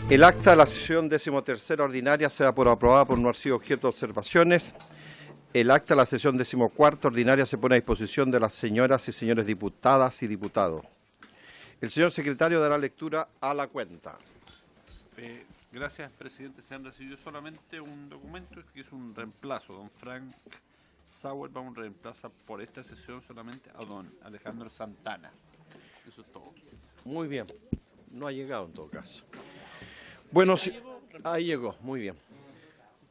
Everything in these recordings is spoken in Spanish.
El acta de la sesión 13ª ordinaria se da por aprobada por no haber sido objeto de observaciones. El acta de la sesión 14ª ordinaria se pone a disposición de las señoras y señores diputadas y diputados. El señor secretario dará lectura a la cuenta. Gracias, presidente. Se han recibido solamente un documento que es un reemplazo. Don Frank Sauer vamos a reemplazar por esta sesión solamente a don Alejandro Santana. Eso es todo. Muy bien. No ha llegado en todo caso. Bueno, ahí llegó. Muy bien.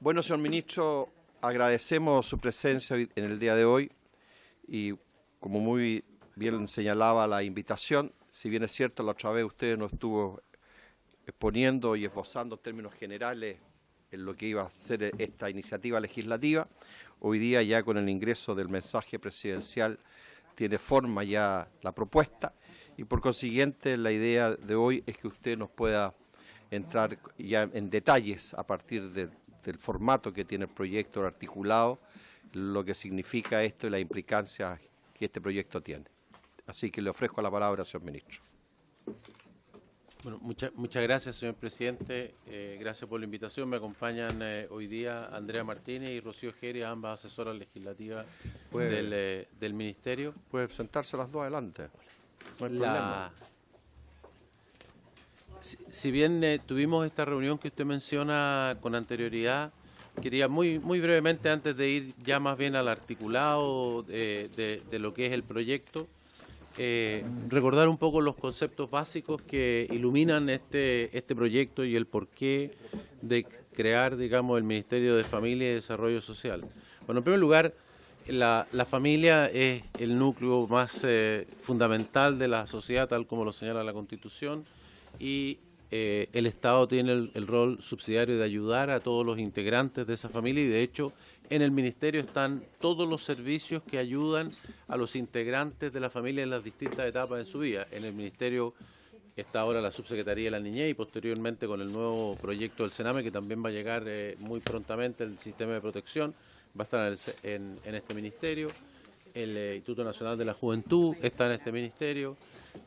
Bueno, señor ministro, agradecemos su presencia en el día de hoy y como muy bien señalaba la invitación, si bien es cierto la otra vez usted nos estuvo exponiendo y esbozando en términos generales en lo que iba a ser esta iniciativa legislativa, hoy día ya con el ingreso del mensaje presidencial tiene forma ya la propuesta y por consiguiente la idea de hoy es que usted nos pueda entrar ya en detalles a partir del formato que tiene el proyecto articulado, lo que significa esto y la implicancia que este proyecto tiene. Así que le ofrezco la palabra, señor ministro. Bueno, muchas gracias, señor presidente. Gracias por la invitación. Me acompañan hoy día Andrea Martínez y Rocío Geria, ambas asesoras legislativas del Ministerio. Puede sentarse las dos adelante. No hay problema. Si bien tuvimos esta reunión que usted menciona con anterioridad, quería muy brevemente, antes de ir ya más bien al articulado de lo que es el proyecto, recordar un poco los conceptos básicos que iluminan este proyecto y el porqué de crear, digamos, el Ministerio de Familia y Desarrollo Social. Bueno, en primer lugar, la familia es el núcleo más fundamental de la sociedad, tal como lo señala la Constitución, y el Estado tiene el rol subsidiario de ayudar a todos los integrantes de esa familia y, de hecho, en el Ministerio están todos los servicios que ayudan a los integrantes de la familia en las distintas etapas de su vida. En el Ministerio está ahora la Subsecretaría de la Niñez y posteriormente con el nuevo proyecto del Sename, que también va a llegar muy prontamente el sistema de protección, va a estar en este Ministerio. El Instituto Nacional de la Juventud está en este Ministerio.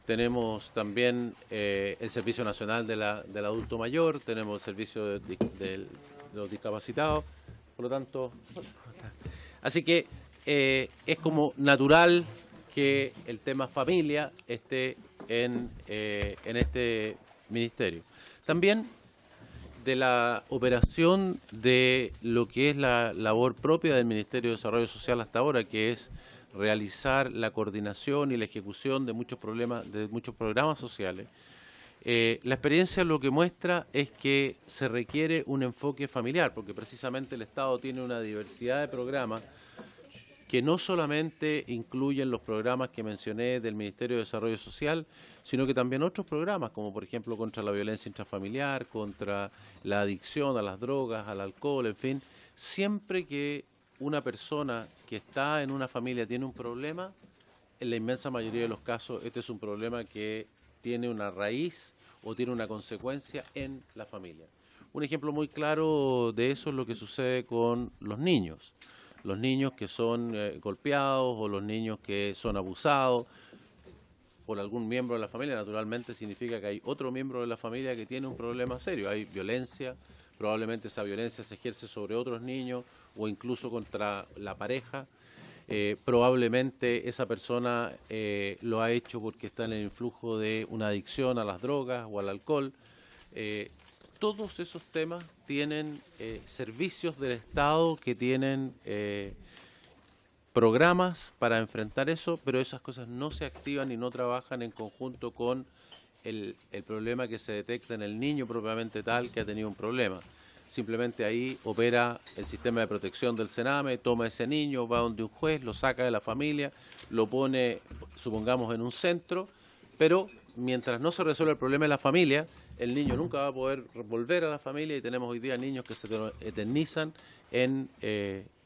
Tenemos también el Servicio Nacional del Adulto Mayor, tenemos el Servicio de los Discapacitados. Por lo tanto, así que es como natural que el tema familia esté en este ministerio. También de la operación de lo que es la labor propia del Ministerio de Desarrollo Social hasta ahora, que es realizar la coordinación y la ejecución de muchos programas sociales. La experiencia lo que muestra es que se requiere un enfoque familiar, porque precisamente el Estado tiene una diversidad de programas que no solamente incluyen los programas que mencioné del Ministerio de Desarrollo Social, sino que también otros programas, como por ejemplo contra la violencia intrafamiliar, contra la adicción a las drogas, al alcohol, en fin. Siempre que una persona que está en una familia tiene un problema, en la inmensa mayoría de los casos este es un problema que tiene una raíz o tiene una consecuencia en la familia. Un ejemplo muy claro de eso es lo que sucede con los niños. Los niños que son golpeados o los niños que son abusados por algún miembro de la familia, naturalmente significa que hay otro miembro de la familia que tiene un problema serio. Hay violencia, probablemente esa violencia se ejerce sobre otros niños o incluso contra la pareja. Probablemente esa persona lo ha hecho porque está en el influjo de una adicción a las drogas o al alcohol. Todos esos temas tienen servicios del Estado que tienen programas para enfrentar eso, pero esas cosas no se activan y no trabajan en conjunto con el problema que se detecta en el niño propiamente tal que ha tenido un problema. Simplemente ahí opera el sistema de protección del Sename, toma ese niño, va donde un juez, lo saca de la familia, lo pone, supongamos, en un centro, pero mientras no se resuelve el problema de la familia, el niño nunca va a poder volver a la familia y tenemos hoy día niños que se eternizan en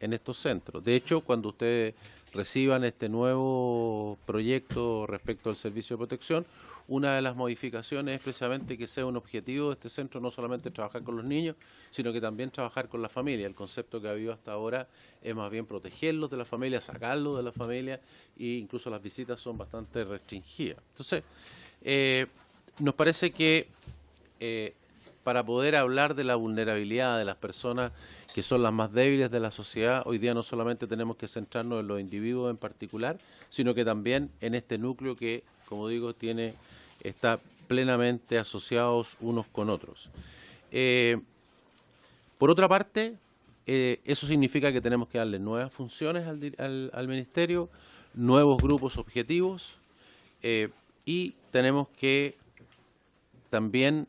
estos centros. De hecho, cuando ustedes reciban este nuevo proyecto respecto al servicio de protección, una de las modificaciones es precisamente que sea un objetivo de este centro no solamente trabajar con los niños, sino que también trabajar con la familia. El concepto que ha habido hasta ahora es más bien protegerlos de la familia, sacarlos de la familia e incluso las visitas son bastante restringidas. Entonces, nos parece que para poder hablar de la vulnerabilidad de las personas que son las más débiles de la sociedad, hoy día no solamente tenemos que centrarnos en los individuos en particular, sino que también en este núcleo que, como digo, está plenamente asociados unos con otros. Por otra parte, eso significa que tenemos que darle nuevas funciones al Ministerio, nuevos grupos objetivos, y tenemos que también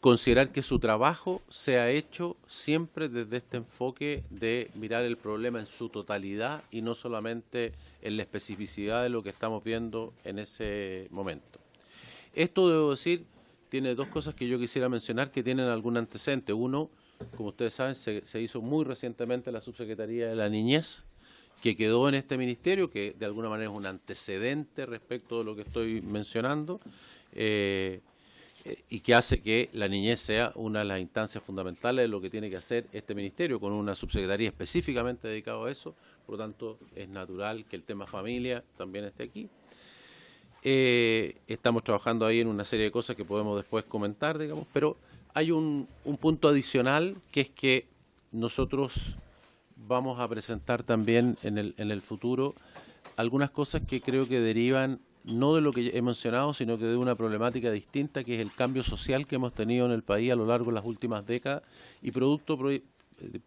considerar que su trabajo sea hecho siempre desde este enfoque de mirar el problema en su totalidad y no solamente en la especificidad de lo que estamos viendo en ese momento. Esto, debo decir, tiene dos cosas que yo quisiera mencionar que tienen algún antecedente. Uno, como ustedes saben, se hizo muy recientemente la Subsecretaría de la Niñez, que quedó en este ministerio, que de alguna manera es un antecedente respecto de lo que estoy mencionando, y que hace que la niñez sea una de las instancias fundamentales de lo que tiene que hacer este ministerio, con una subsecretaría específicamente dedicada a eso. Por lo tanto, es natural que el tema familia también esté aquí. Estamos trabajando ahí en una serie de cosas que podemos después comentar, digamos, pero hay un punto adicional, que es que nosotros vamos a presentar también en el futuro algunas cosas que creo que derivan no de lo que he mencionado, sino que de una problemática distinta, que es el cambio social que hemos tenido en el país a lo largo de las últimas décadas, y producto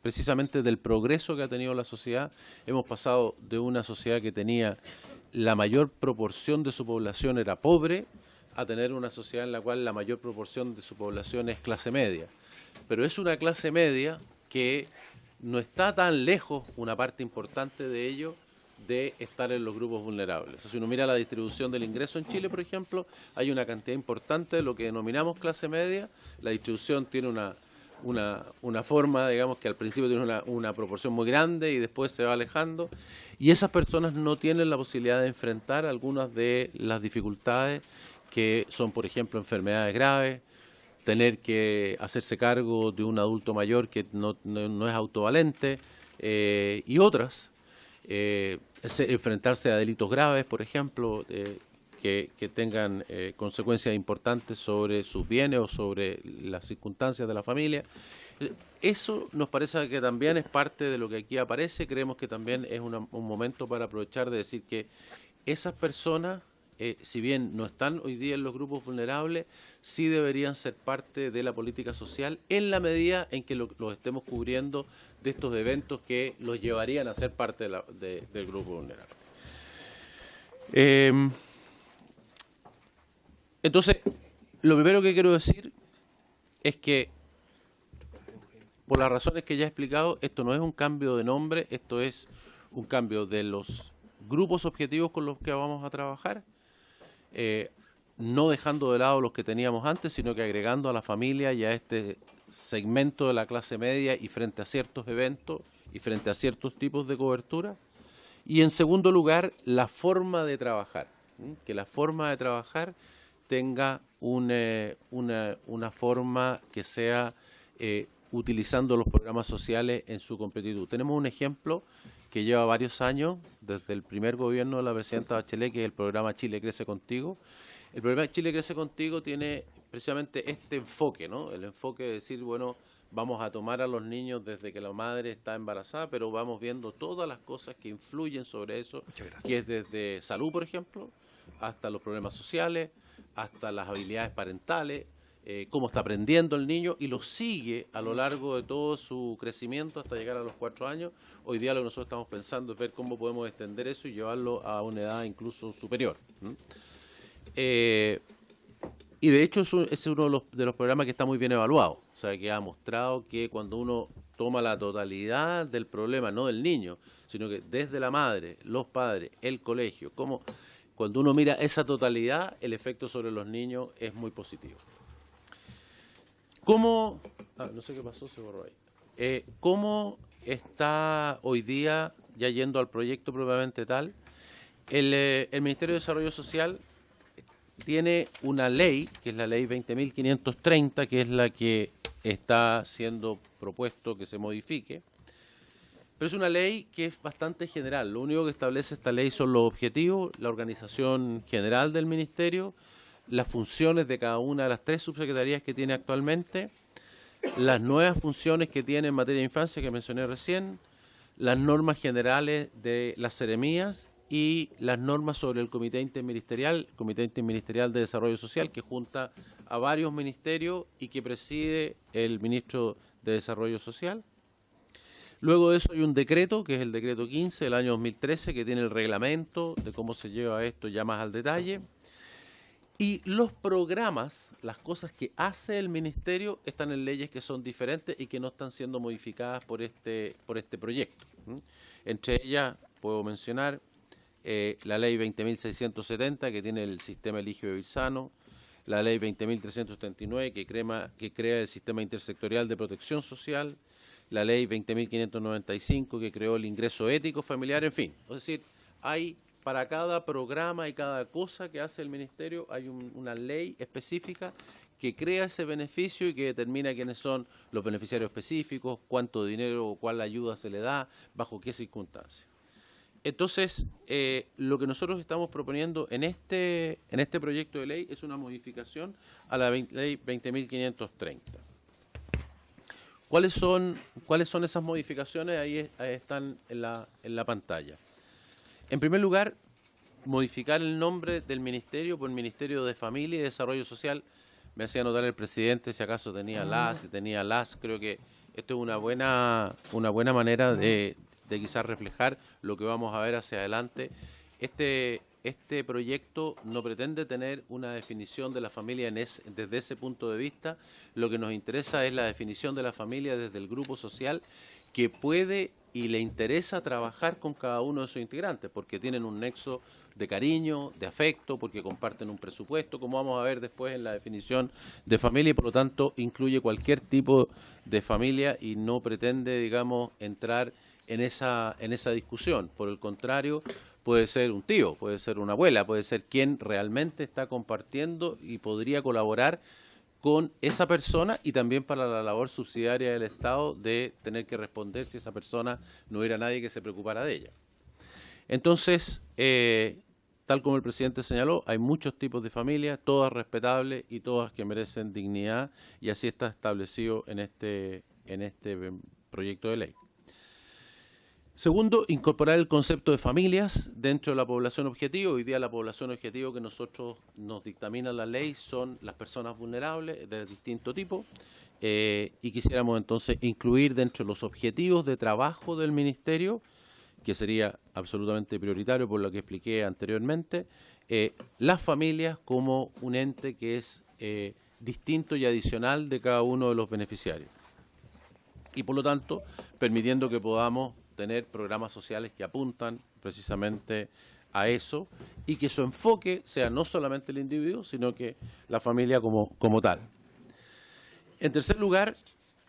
precisamente del progreso que ha tenido la sociedad. Hemos pasado de una sociedad que tenía la mayor proporción de su población era pobre, a tener una sociedad en la cual la mayor proporción de su población es clase media. Pero es una clase media que no está tan lejos, una parte importante de ello, de estar en los grupos vulnerables. O sea, si uno mira la distribución del ingreso en Chile, por ejemplo, hay una cantidad importante de lo que denominamos clase media. La distribución tiene una forma, digamos, que al principio tiene una proporción muy grande y después se va alejando. Y esas personas no tienen la posibilidad de enfrentar algunas de las dificultades que son, por ejemplo, enfermedades graves, tener que hacerse cargo de un adulto mayor que no es autovalente, y otras. Enfrentarse a delitos graves, por ejemplo, que tengan consecuencias importantes sobre sus bienes o sobre las circunstancias de la familia. Eso nos parece que también es parte de lo que aquí aparece. Creemos que también es un momento para aprovechar de decir que esas personas, si bien no están hoy día en los grupos vulnerables, sí deberían ser parte de la política social en la medida en que los estemos cubriendo de estos eventos que los llevarían a ser parte del grupo vulnerable. Entonces, lo primero que quiero decir es que, por las razones que ya he explicado, esto no es un cambio de nombre, esto es un cambio de los grupos objetivos con los que vamos a trabajar, no dejando de lado los que teníamos antes, sino que agregando a la familia y a este segmento de la clase media y frente a ciertos eventos y frente a ciertos tipos de cobertura. Y en segundo lugar, la forma de trabajar, que la forma de trabajar tenga una forma que sea utilizando los programas sociales en su completitud. Tenemos un ejemplo que lleva varios años, desde el primer gobierno de la presidenta Bachelet, que es el programa Chile Crece Contigo. El programa Chile Crece Contigo tiene precisamente este enfoque, ¿no? El enfoque de decir, bueno, vamos a tomar a los niños desde que la madre está embarazada, pero vamos viendo todas las cosas que influyen sobre eso, que es desde salud, por ejemplo, hasta los problemas sociales, hasta las habilidades parentales, cómo está aprendiendo el niño, y lo sigue a lo largo de todo su crecimiento hasta llegar a los 4 años. Hoy día lo que nosotros estamos pensando es ver cómo podemos extender eso y llevarlo a una edad incluso superior. Y de hecho es uno de los programas que está muy bien evaluado, o sea, que ha mostrado que cuando uno toma la totalidad del problema, no del niño, sino que desde la madre, los padres, el colegio, cuando uno mira esa totalidad, el efecto sobre los niños es muy positivo. ¿Cómo? No sé qué pasó, se borró ahí. ¿Cómo está hoy día, ya yendo al proyecto propiamente tal, el Ministerio de Desarrollo Social tiene una ley, que es la ley 20.530, que es la que está siendo propuesto que se modifique, pero es una ley que es bastante general. Lo único que establece esta ley son los objetivos, la organización general del Ministerio, las funciones de cada una de las 3 subsecretarías que tiene actualmente, las nuevas funciones que tiene en materia de infancia que mencioné recién, las normas generales de las seremías y las normas sobre el Comité Interministerial de Desarrollo Social, que junta a varios ministerios y que preside el ministro de Desarrollo Social. Luego de eso hay un decreto, que es el decreto 15 del año 2013, que tiene el reglamento de cómo se lleva esto ya más al detalle. Y los programas, las cosas que hace el ministerio, están en leyes que son diferentes y que no están siendo modificadas por este proyecto. Entre ellas puedo mencionar la ley 20.670, que tiene el sistema Elige Vivir Sano, la ley 20.379, que crea el sistema intersectorial de protección social, la ley 20.595, que creó el ingreso ético familiar, en fin. Es decir, hay para cada programa y cada cosa que hace el ministerio, hay una ley específica que crea ese beneficio y que determina quiénes son los beneficiarios específicos, cuánto dinero o cuál ayuda se le da, bajo qué circunstancias. Entonces, lo que nosotros estamos proponiendo en este proyecto de ley es una modificación a la ley 20.530. ¿Cuáles son esas modificaciones? Ahí están en la pantalla. En primer lugar, modificar el nombre del ministerio por Ministerio de Familia y Desarrollo Social. Me hacía notar el presidente si acaso tenía si tenía las. Creo que esto es una buena manera de quizás reflejar lo que vamos a ver hacia adelante. Este proyecto no pretende tener una definición de la familia desde ese punto de vista. Lo que nos interesa es la definición de la familia desde el grupo social que puede y le interesa trabajar con cada uno de sus integrantes, porque tienen un nexo de cariño, de afecto, porque comparten un presupuesto, como vamos a ver después en la definición de familia, y por lo tanto incluye cualquier tipo de familia y no pretende, digamos, entrar en esa discusión. Por el contrario, puede ser un tío, puede ser una abuela, puede ser quien realmente está compartiendo y podría colaborar con esa persona, y también para la labor subsidiaria del Estado de tener que responder si esa persona no hubiera nadie que se preocupara de ella. Entonces, tal como el presidente señaló, hay muchos tipos de familias, todas respetables y todas que merecen dignidad, y así está establecido en este proyecto de ley. Segundo, incorporar el concepto de familias dentro de la población objetivo. Hoy día la población objetivo que nosotros nos dictamina la ley son las personas vulnerables de distinto tipo, y quisiéramos entonces incluir dentro de los objetivos de trabajo del ministerio, que sería absolutamente prioritario por lo que expliqué anteriormente, las familias como un ente que es distinto y adicional de cada uno de los beneficiarios. Y por lo tanto, permitiendo que podamos tener programas sociales que apuntan precisamente a eso y que su enfoque sea no solamente el individuo, sino que la familia como tal. En tercer lugar,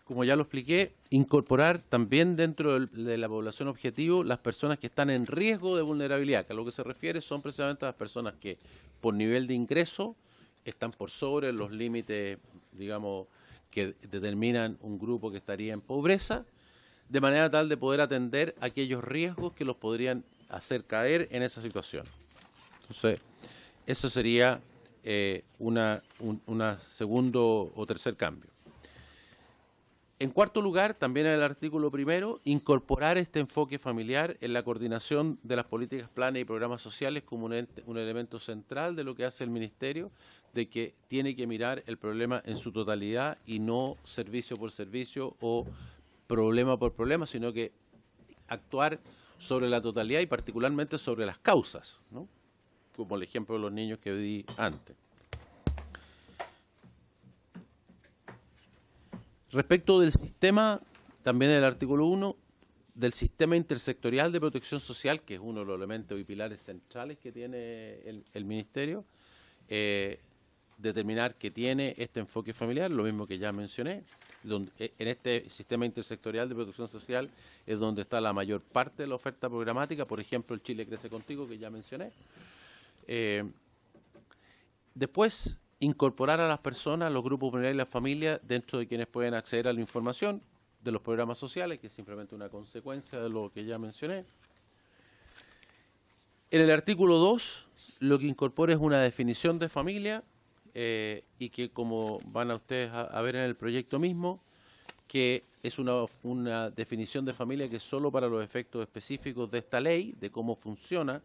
como ya lo expliqué, incorporar también dentro de la población objetivo las personas que están en riesgo de vulnerabilidad, que a lo que se refiere son precisamente las personas que por nivel de ingreso están por sobre los límites, digamos, que determinan un grupo que estaría en pobreza, de manera tal de poder atender aquellos riesgos que los podrían hacer caer en esa situación. Entonces, eso sería una segundo o tercer cambio. En cuarto lugar, también en el artículo primero, incorporar este enfoque familiar en la coordinación de las políticas, planes y programas sociales como un elemento central de lo que hace el Ministerio, de que tiene que mirar el problema en su totalidad y no servicio por servicio o problema por problema, sino que actuar sobre la totalidad y particularmente sobre las causas, ¿no? Como el ejemplo de los niños que di antes. Respecto del sistema, también en el artículo 1, del sistema intersectorial de protección social, que es uno de los elementos y pilares centrales que tiene el Ministerio, determinar que tiene este enfoque familiar, lo mismo que ya mencioné. En este sistema intersectorial de protección social es donde está la mayor parte de la oferta programática, por ejemplo, el Chile Crece Contigo, que ya mencioné. Después, incorporar a las personas, los grupos vulnerables y las familias, dentro de quienes pueden acceder a la información de los programas sociales, que es simplemente una consecuencia de lo que ya mencioné. En el artículo 2, lo que incorpora es una definición de familia y que, como van a ustedes a ver en el proyecto mismo, que es una definición de familia que es solo para los efectos específicos de esta ley, de cómo funciona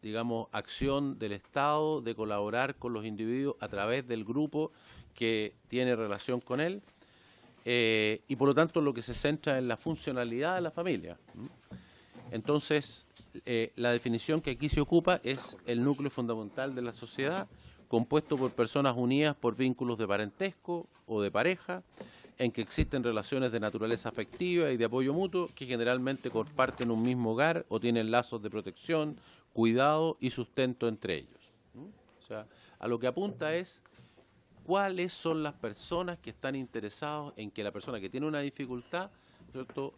digamos, acción del Estado de colaborar con los individuos a través del grupo que tiene relación con él, y por lo tanto lo que se centra en la funcionalidad de la familia. Entonces, la definición que aquí se ocupa es el núcleo fundamental de la sociedad, compuesto por personas unidas por vínculos de parentesco o de pareja, en que existen relaciones de naturaleza afectiva y de apoyo mutuo que generalmente comparten un mismo hogar o tienen lazos de protección, cuidado y sustento entre ellos. O sea, a lo que apunta es cuáles son las personas que están interesadas en que la persona que tiene una dificultad, ¿cierto?,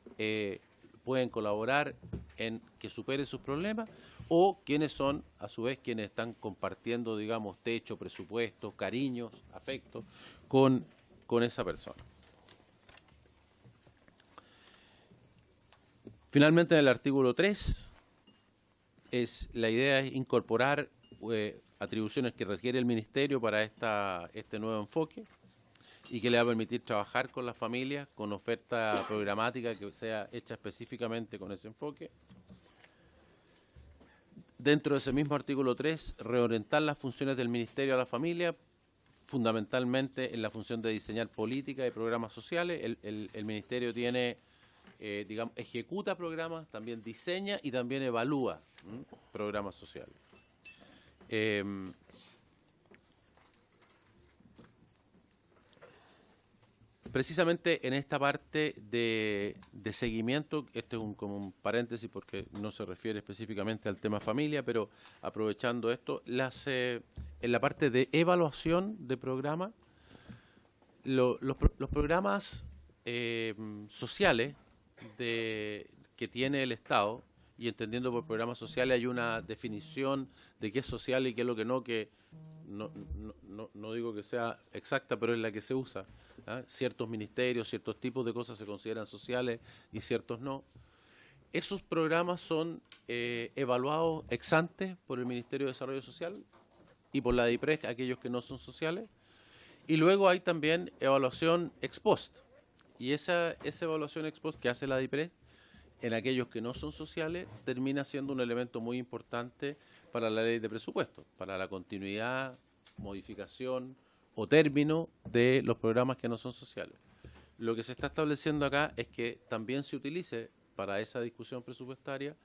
pueden colaborar en que supere sus problemas, o quienes son, a su vez, quienes están compartiendo, digamos, techo, presupuesto, cariños, afectos con esa persona. Finalmente, en el artículo 3, la idea es incorporar atribuciones que requiere el Ministerio para este nuevo enfoque y que le va a permitir trabajar con las familias, con oferta programática que sea hecha específicamente con ese enfoque. Dentro de ese mismo artículo 3, reorientar las funciones del Ministerio a la familia, fundamentalmente en la función de diseñar políticas y programas sociales. El Ministerio tiene, digamos, ejecuta programas, también diseña y también evalúa programas sociales. Precisamente en esta parte de seguimiento, este es como un paréntesis porque no se refiere específicamente al tema familia, pero aprovechando esto, en la parte de evaluación de programas, los programas sociales que tiene el Estado, y entendiendo por programas sociales hay una definición de qué es social y qué es lo que no, que no digo que sea exacta, pero es la que se usa. Ciertos ministerios, ciertos tipos de cosas se consideran sociales y ciertos no. Esos programas son evaluados ex ante por el Ministerio de Desarrollo Social y por la DIPRES, aquellos que no son sociales. Y luego hay también evaluación ex post. Y esa evaluación ex post que hace la DIPRES en aquellos que no son sociales termina siendo un elemento muy importante para la ley de presupuesto, para la continuidad, modificación o término de los programas que no son sociales. Lo que se está estableciendo acá es que también se utilice para esa discusión presupuestaria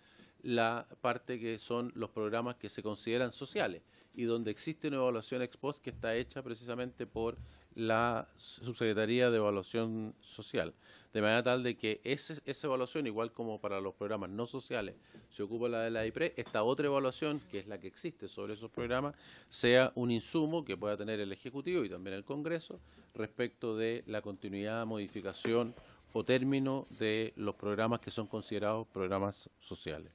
la parte que son los programas que se consideran sociales y donde existe una evaluación ex post que está hecha precisamente por la Subsecretaría de Evaluación Social, de manera tal de que esa evaluación, igual como para los programas no sociales se ocupa la de la DIPRES, esta otra evaluación, que es la que existe sobre esos programas, sea un insumo que pueda tener el Ejecutivo y también el Congreso respecto de la continuidad, modificación o término de los programas que son considerados programas sociales.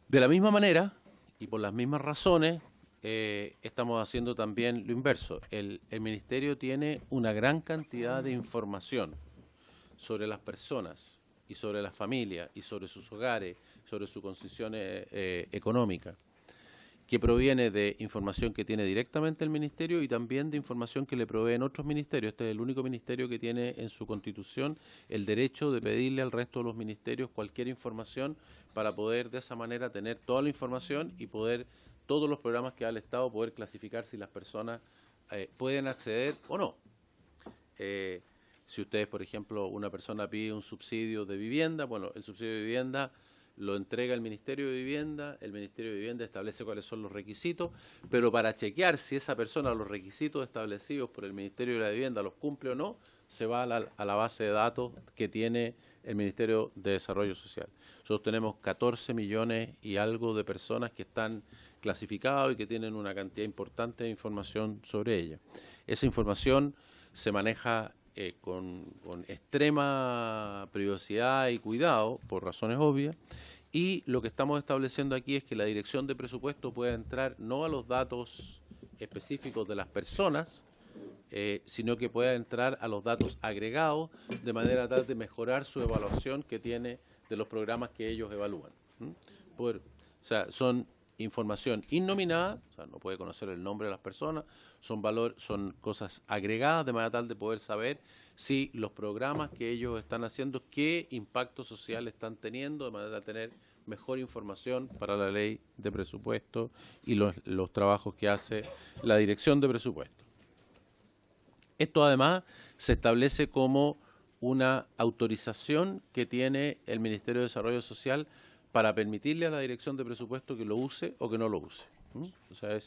De la misma manera, y por las mismas razones, estamos haciendo también lo inverso. El Ministerio tiene una gran cantidad de información sobre las personas y sobre las familias y sobre sus hogares, sobre su condición económica, que proviene de información que tiene directamente el Ministerio y también de información que le proveen otros ministerios. Este es el único ministerio que tiene en su Constitución el derecho de pedirle al resto de los ministerios cualquier información para poder de esa manera tener toda la información y poder, todos los programas que da el Estado, poder clasificar si las personas pueden acceder o no. Si ustedes, por ejemplo, una persona pide un subsidio de vivienda, bueno, el subsidio de vivienda lo entrega el Ministerio de Vivienda, el Ministerio de Vivienda establece cuáles son los requisitos, pero para chequear si esa persona los requisitos establecidos por el Ministerio de la Vivienda los cumple o no, se va a la base de datos que tiene el Ministerio de Desarrollo Social. Nosotros tenemos 14 millones y algo de personas que están clasificadas y que tienen una cantidad importante de información sobre ella. Esa información se maneja con extrema privacidad y cuidado, por razones obvias, y lo que estamos estableciendo aquí es que la Dirección de Presupuesto pueda entrar no a los datos específicos de las personas, sino que pueda entrar a los datos agregados, de manera tal de mejorar su evaluación que tiene de los programas que ellos evalúan. O sea, son información innominada, o sea, no puede conocer el nombre de las personas, son cosas agregadas de manera tal de poder saber si los programas que ellos están haciendo, qué impacto social están teniendo, de manera de tener mejor información para la ley de presupuesto y los trabajos que hace la dirección de presupuesto. Esto además se establece como una autorización que tiene el Ministerio de Desarrollo Social para permitirle a la dirección de presupuesto que lo use o que no lo use. O sea,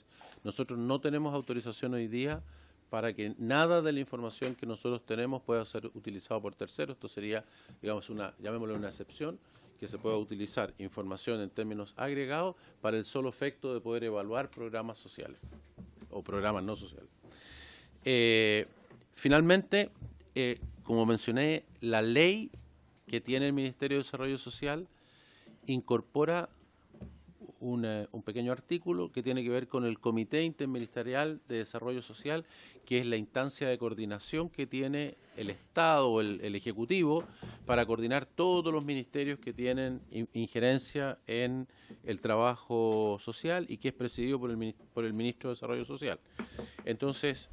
nosotros no tenemos autorización hoy día para que nada de la información que nosotros tenemos pueda ser utilizado por terceros. Esto sería, digamos, llamémoslo una excepción, que se pueda utilizar información en términos agregados para el solo efecto de poder evaluar programas sociales o programas no sociales. Finalmente, como mencioné, la ley que tiene el Ministerio de Desarrollo Social incorpora un pequeño artículo que tiene que ver con el Comité Interministerial de Desarrollo Social, que es la instancia de coordinación que tiene el Estado o el Ejecutivo para coordinar todos los ministerios que tienen injerencia en el trabajo social y que es presidido por el Ministro de Desarrollo Social. Entonces,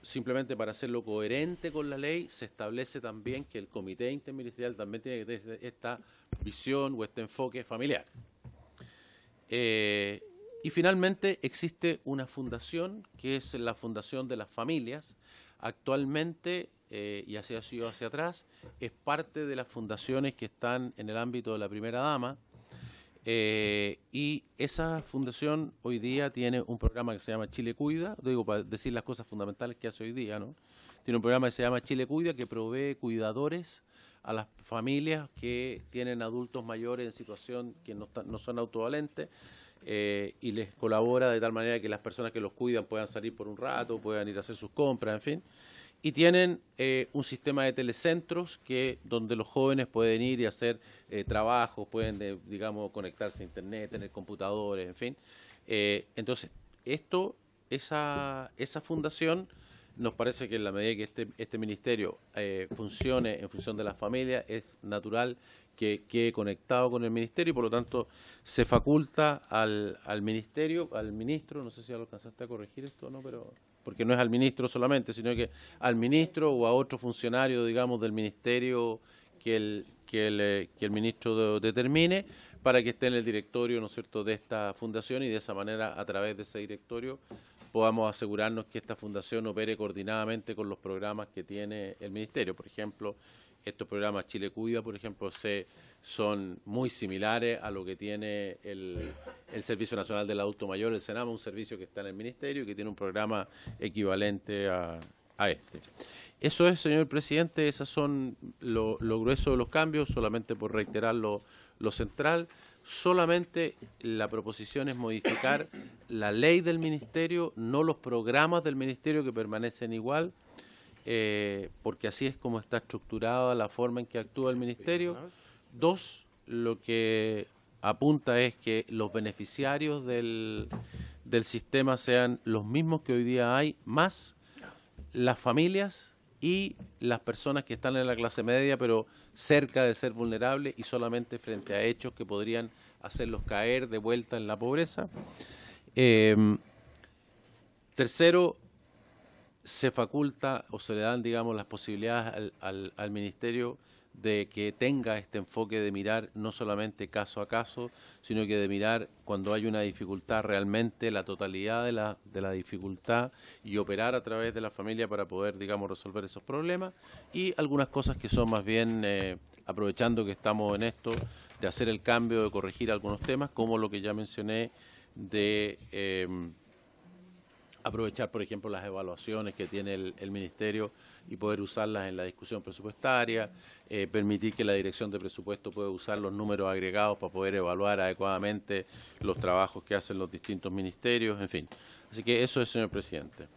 simplemente para hacerlo coherente con la ley, se establece también que el Comité Interministerial también tiene que tener esta visión o este enfoque familiar. Y finalmente existe una fundación que es la Fundación de las Familias. Actualmente, y así ha sido hacia atrás, es parte de las fundaciones que están en el ámbito de la primera dama. Y esa fundación hoy día tiene un programa que se llama Chile Cuida, digo para decir las cosas fundamentales que hace hoy día, ¿no? Tiene un programa que se llama Chile Cuida que provee cuidadores a las familias que tienen adultos mayores en situación que no son autovalentes y les colabora de tal manera que las personas que los cuidan puedan salir por un rato, puedan ir a hacer sus compras, en fin. Y tienen un sistema de telecentros donde los jóvenes pueden ir y hacer trabajos, pueden, digamos, conectarse a internet, tener computadores, en fin. Entonces, esa fundación, nos parece que en la medida que este ministerio funcione en función de las familias, es natural que quede conectado con el ministerio y por lo tanto se faculta al ministerio, al ministro, no sé si ya lo alcanzaste a corregir esto o no, pero porque no es al ministro solamente, sino que al ministro o a otro funcionario, digamos, del ministerio que el ministro determine para que esté en el directorio, ¿no es cierto?, de esta fundación y de esa manera, a través de ese directorio, podamos asegurarnos que esta fundación opere coordinadamente con los programas que tiene el ministerio. Por ejemplo, estos programas Chile Cuida, por ejemplo, son muy similares a lo que tiene el Servicio Nacional del Adulto Mayor, el SENAMA, un servicio que está en el ministerio y que tiene un programa equivalente a este. Eso es, señor presidente, esos son lo grueso de los cambios, solamente por reiterar lo central. Solamente la proposición es modificar la ley del ministerio, no los programas del ministerio que permanecen igual, porque así es como está estructurada la forma en que actúa el ministerio. Dos, lo que apunta es que los beneficiarios del sistema sean los mismos que hoy día hay, más las familias y las personas que están en la clase media, pero cerca de ser vulnerables y solamente frente a hechos que podrían hacerlos caer de vuelta en la pobreza. Tercero, se faculta o se le dan, digamos, las posibilidades al ministerio de que tenga este enfoque de mirar no solamente caso a caso, sino que de mirar cuando hay una dificultad realmente la totalidad de la dificultad y operar a través de la familia para poder, digamos, resolver esos problemas, y algunas cosas que son más bien, aprovechando que estamos en esto, de hacer el cambio, de corregir algunos temas, como lo que ya mencioné de aprovechar, por ejemplo, las evaluaciones que tiene el ministerio y poder usarlas en la discusión presupuestaria, permitir que la dirección de presupuesto pueda usar los números agregados para poder evaluar adecuadamente los trabajos que hacen los distintos ministerios, en fin. Así que eso es, señor presidente.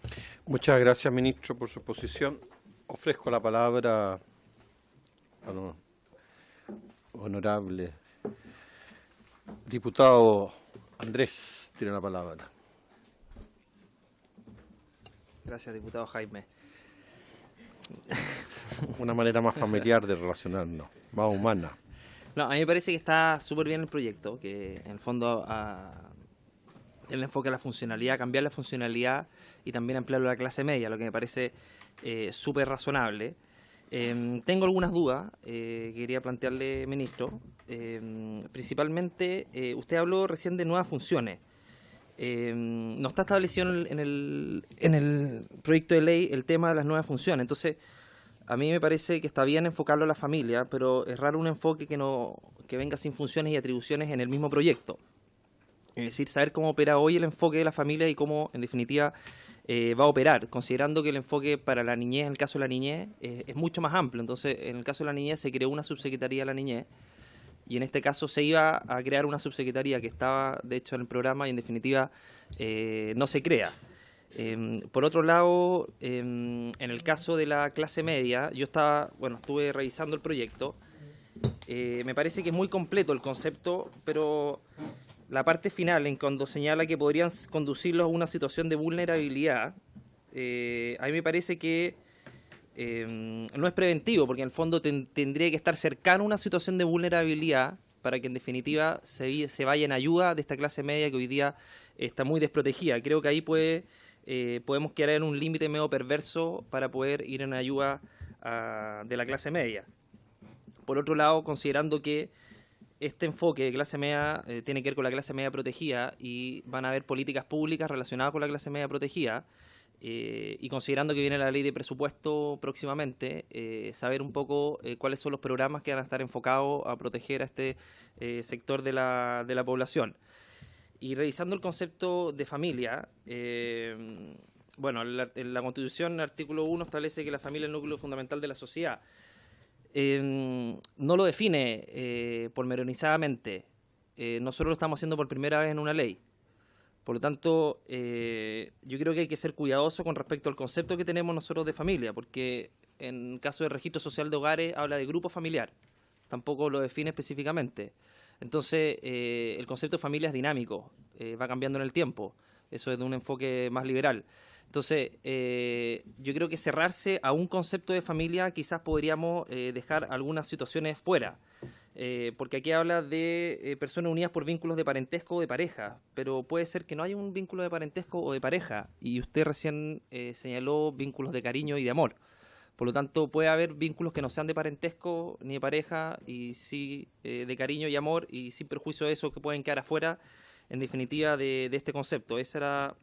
Muchas gracias, ministro, por su exposición. Ofrezco la palabra a los honorable diputado Andrés. Tiene la palabra. Gracias, diputado Jaime. Una manera más familiar de relacionarnos, más humana. No, a mí me parece que está súper bien el proyecto, que en el fondo el enfoque a la funcionalidad, cambiar la funcionalidad y también ampliarlo a la clase media, lo que me parece súper razonable. Tengo algunas dudas que quería plantearle, ministro. Principalmente, usted habló recién de nuevas funciones. No está establecido en el proyecto de ley el tema de las nuevas funciones. Entonces, a mí me parece que está bien enfocarlo a la familia, pero es raro un enfoque que venga sin funciones y atribuciones en el mismo proyecto. Es decir, saber cómo opera hoy el enfoque de la familia y cómo, en definitiva, va a operar, considerando que el enfoque para la niñez, en el caso de la niñez, es mucho más amplio. Entonces, en el caso de la niñez se creó una subsecretaría de la niñez y en este caso se iba a crear una subsecretaría que estaba, de hecho, en el programa y, en definitiva, no se crea. Por otro lado, en el caso de la clase media, yo estuve revisando el proyecto. Me parece que es muy completo el concepto, pero la parte final, en cuando señala que podrían conducirlos a una situación de vulnerabilidad, a mí me parece que no es preventivo, porque en el fondo tendría que estar cercano a una situación de vulnerabilidad para que en definitiva se vaya en ayuda de esta clase media que hoy día está muy desprotegida. Creo que ahí podemos quedar en un límite medio perverso para poder ir en ayuda de la clase media. Por otro lado, considerando que este enfoque de clase media tiene que ver con la clase media protegida y van a haber políticas públicas relacionadas con la clase media protegida, y considerando que viene la ley de presupuesto próximamente, saber un poco cuáles son los programas que van a estar enfocados a proteger a este sector de la población. Y revisando el concepto de familia, bueno, la Constitución, el artículo 1, establece que la familia es el núcleo fundamental de la sociedad. No lo define pormenorizadamente. Nosotros lo estamos haciendo por primera vez en una ley. Por lo tanto, yo creo que hay que ser cuidadoso con respecto al concepto que tenemos nosotros de familia, porque en caso de registro social de hogares habla de grupo familiar, tampoco lo define específicamente. Entonces, el concepto de familia es dinámico, va cambiando en el tiempo, eso es de un enfoque más liberal. Entonces, yo creo que cerrarse a un concepto de familia quizás podríamos dejar algunas situaciones fuera. Porque aquí habla de personas unidas por vínculos de parentesco o de pareja, pero puede ser que no haya un vínculo de parentesco o de pareja, y usted recién señaló vínculos de cariño y de amor. Por lo tanto, puede haber vínculos que no sean de parentesco ni de pareja, y sí de cariño y amor, y sin perjuicio de eso que pueden quedar afuera, en definitiva, de este concepto. Esa era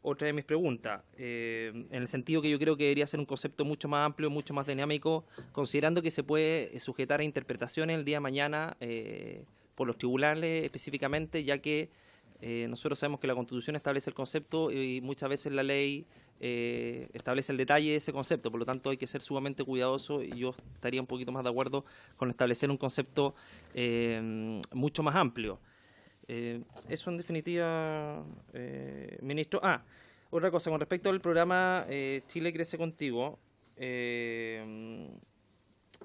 otra de mis preguntas, en el sentido que yo creo que debería ser un concepto mucho más amplio, mucho más dinámico, considerando que se puede sujetar a interpretaciones el día de mañana por los tribunales específicamente, ya que nosotros sabemos que la Constitución establece el concepto y muchas veces la ley establece el detalle de ese concepto. Por lo tanto, hay que ser sumamente cuidadoso, y yo estaría un poquito más de acuerdo con establecer un concepto mucho más amplio. Eso en definitiva, ministro. Otra cosa, con respecto al programa Chile Crece Contigo,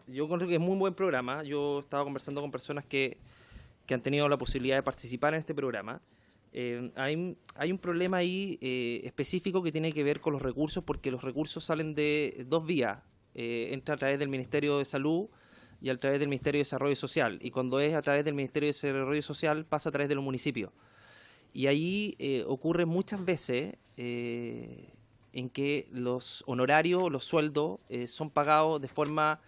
yo creo que es muy buen programa. Yo estaba conversando con personas que han tenido la posibilidad de participar en este programa. Hay un problema ahí específico que tiene que ver con los recursos, porque los recursos salen de dos vías. Entra a través del Ministerio de Salud y a través del Ministerio de Desarrollo Social. Y cuando es a través del Ministerio de Desarrollo Social, pasa a través de los municipios. Y ahí ocurre muchas veces en que los honorarios, los sueldos, son pagados de forma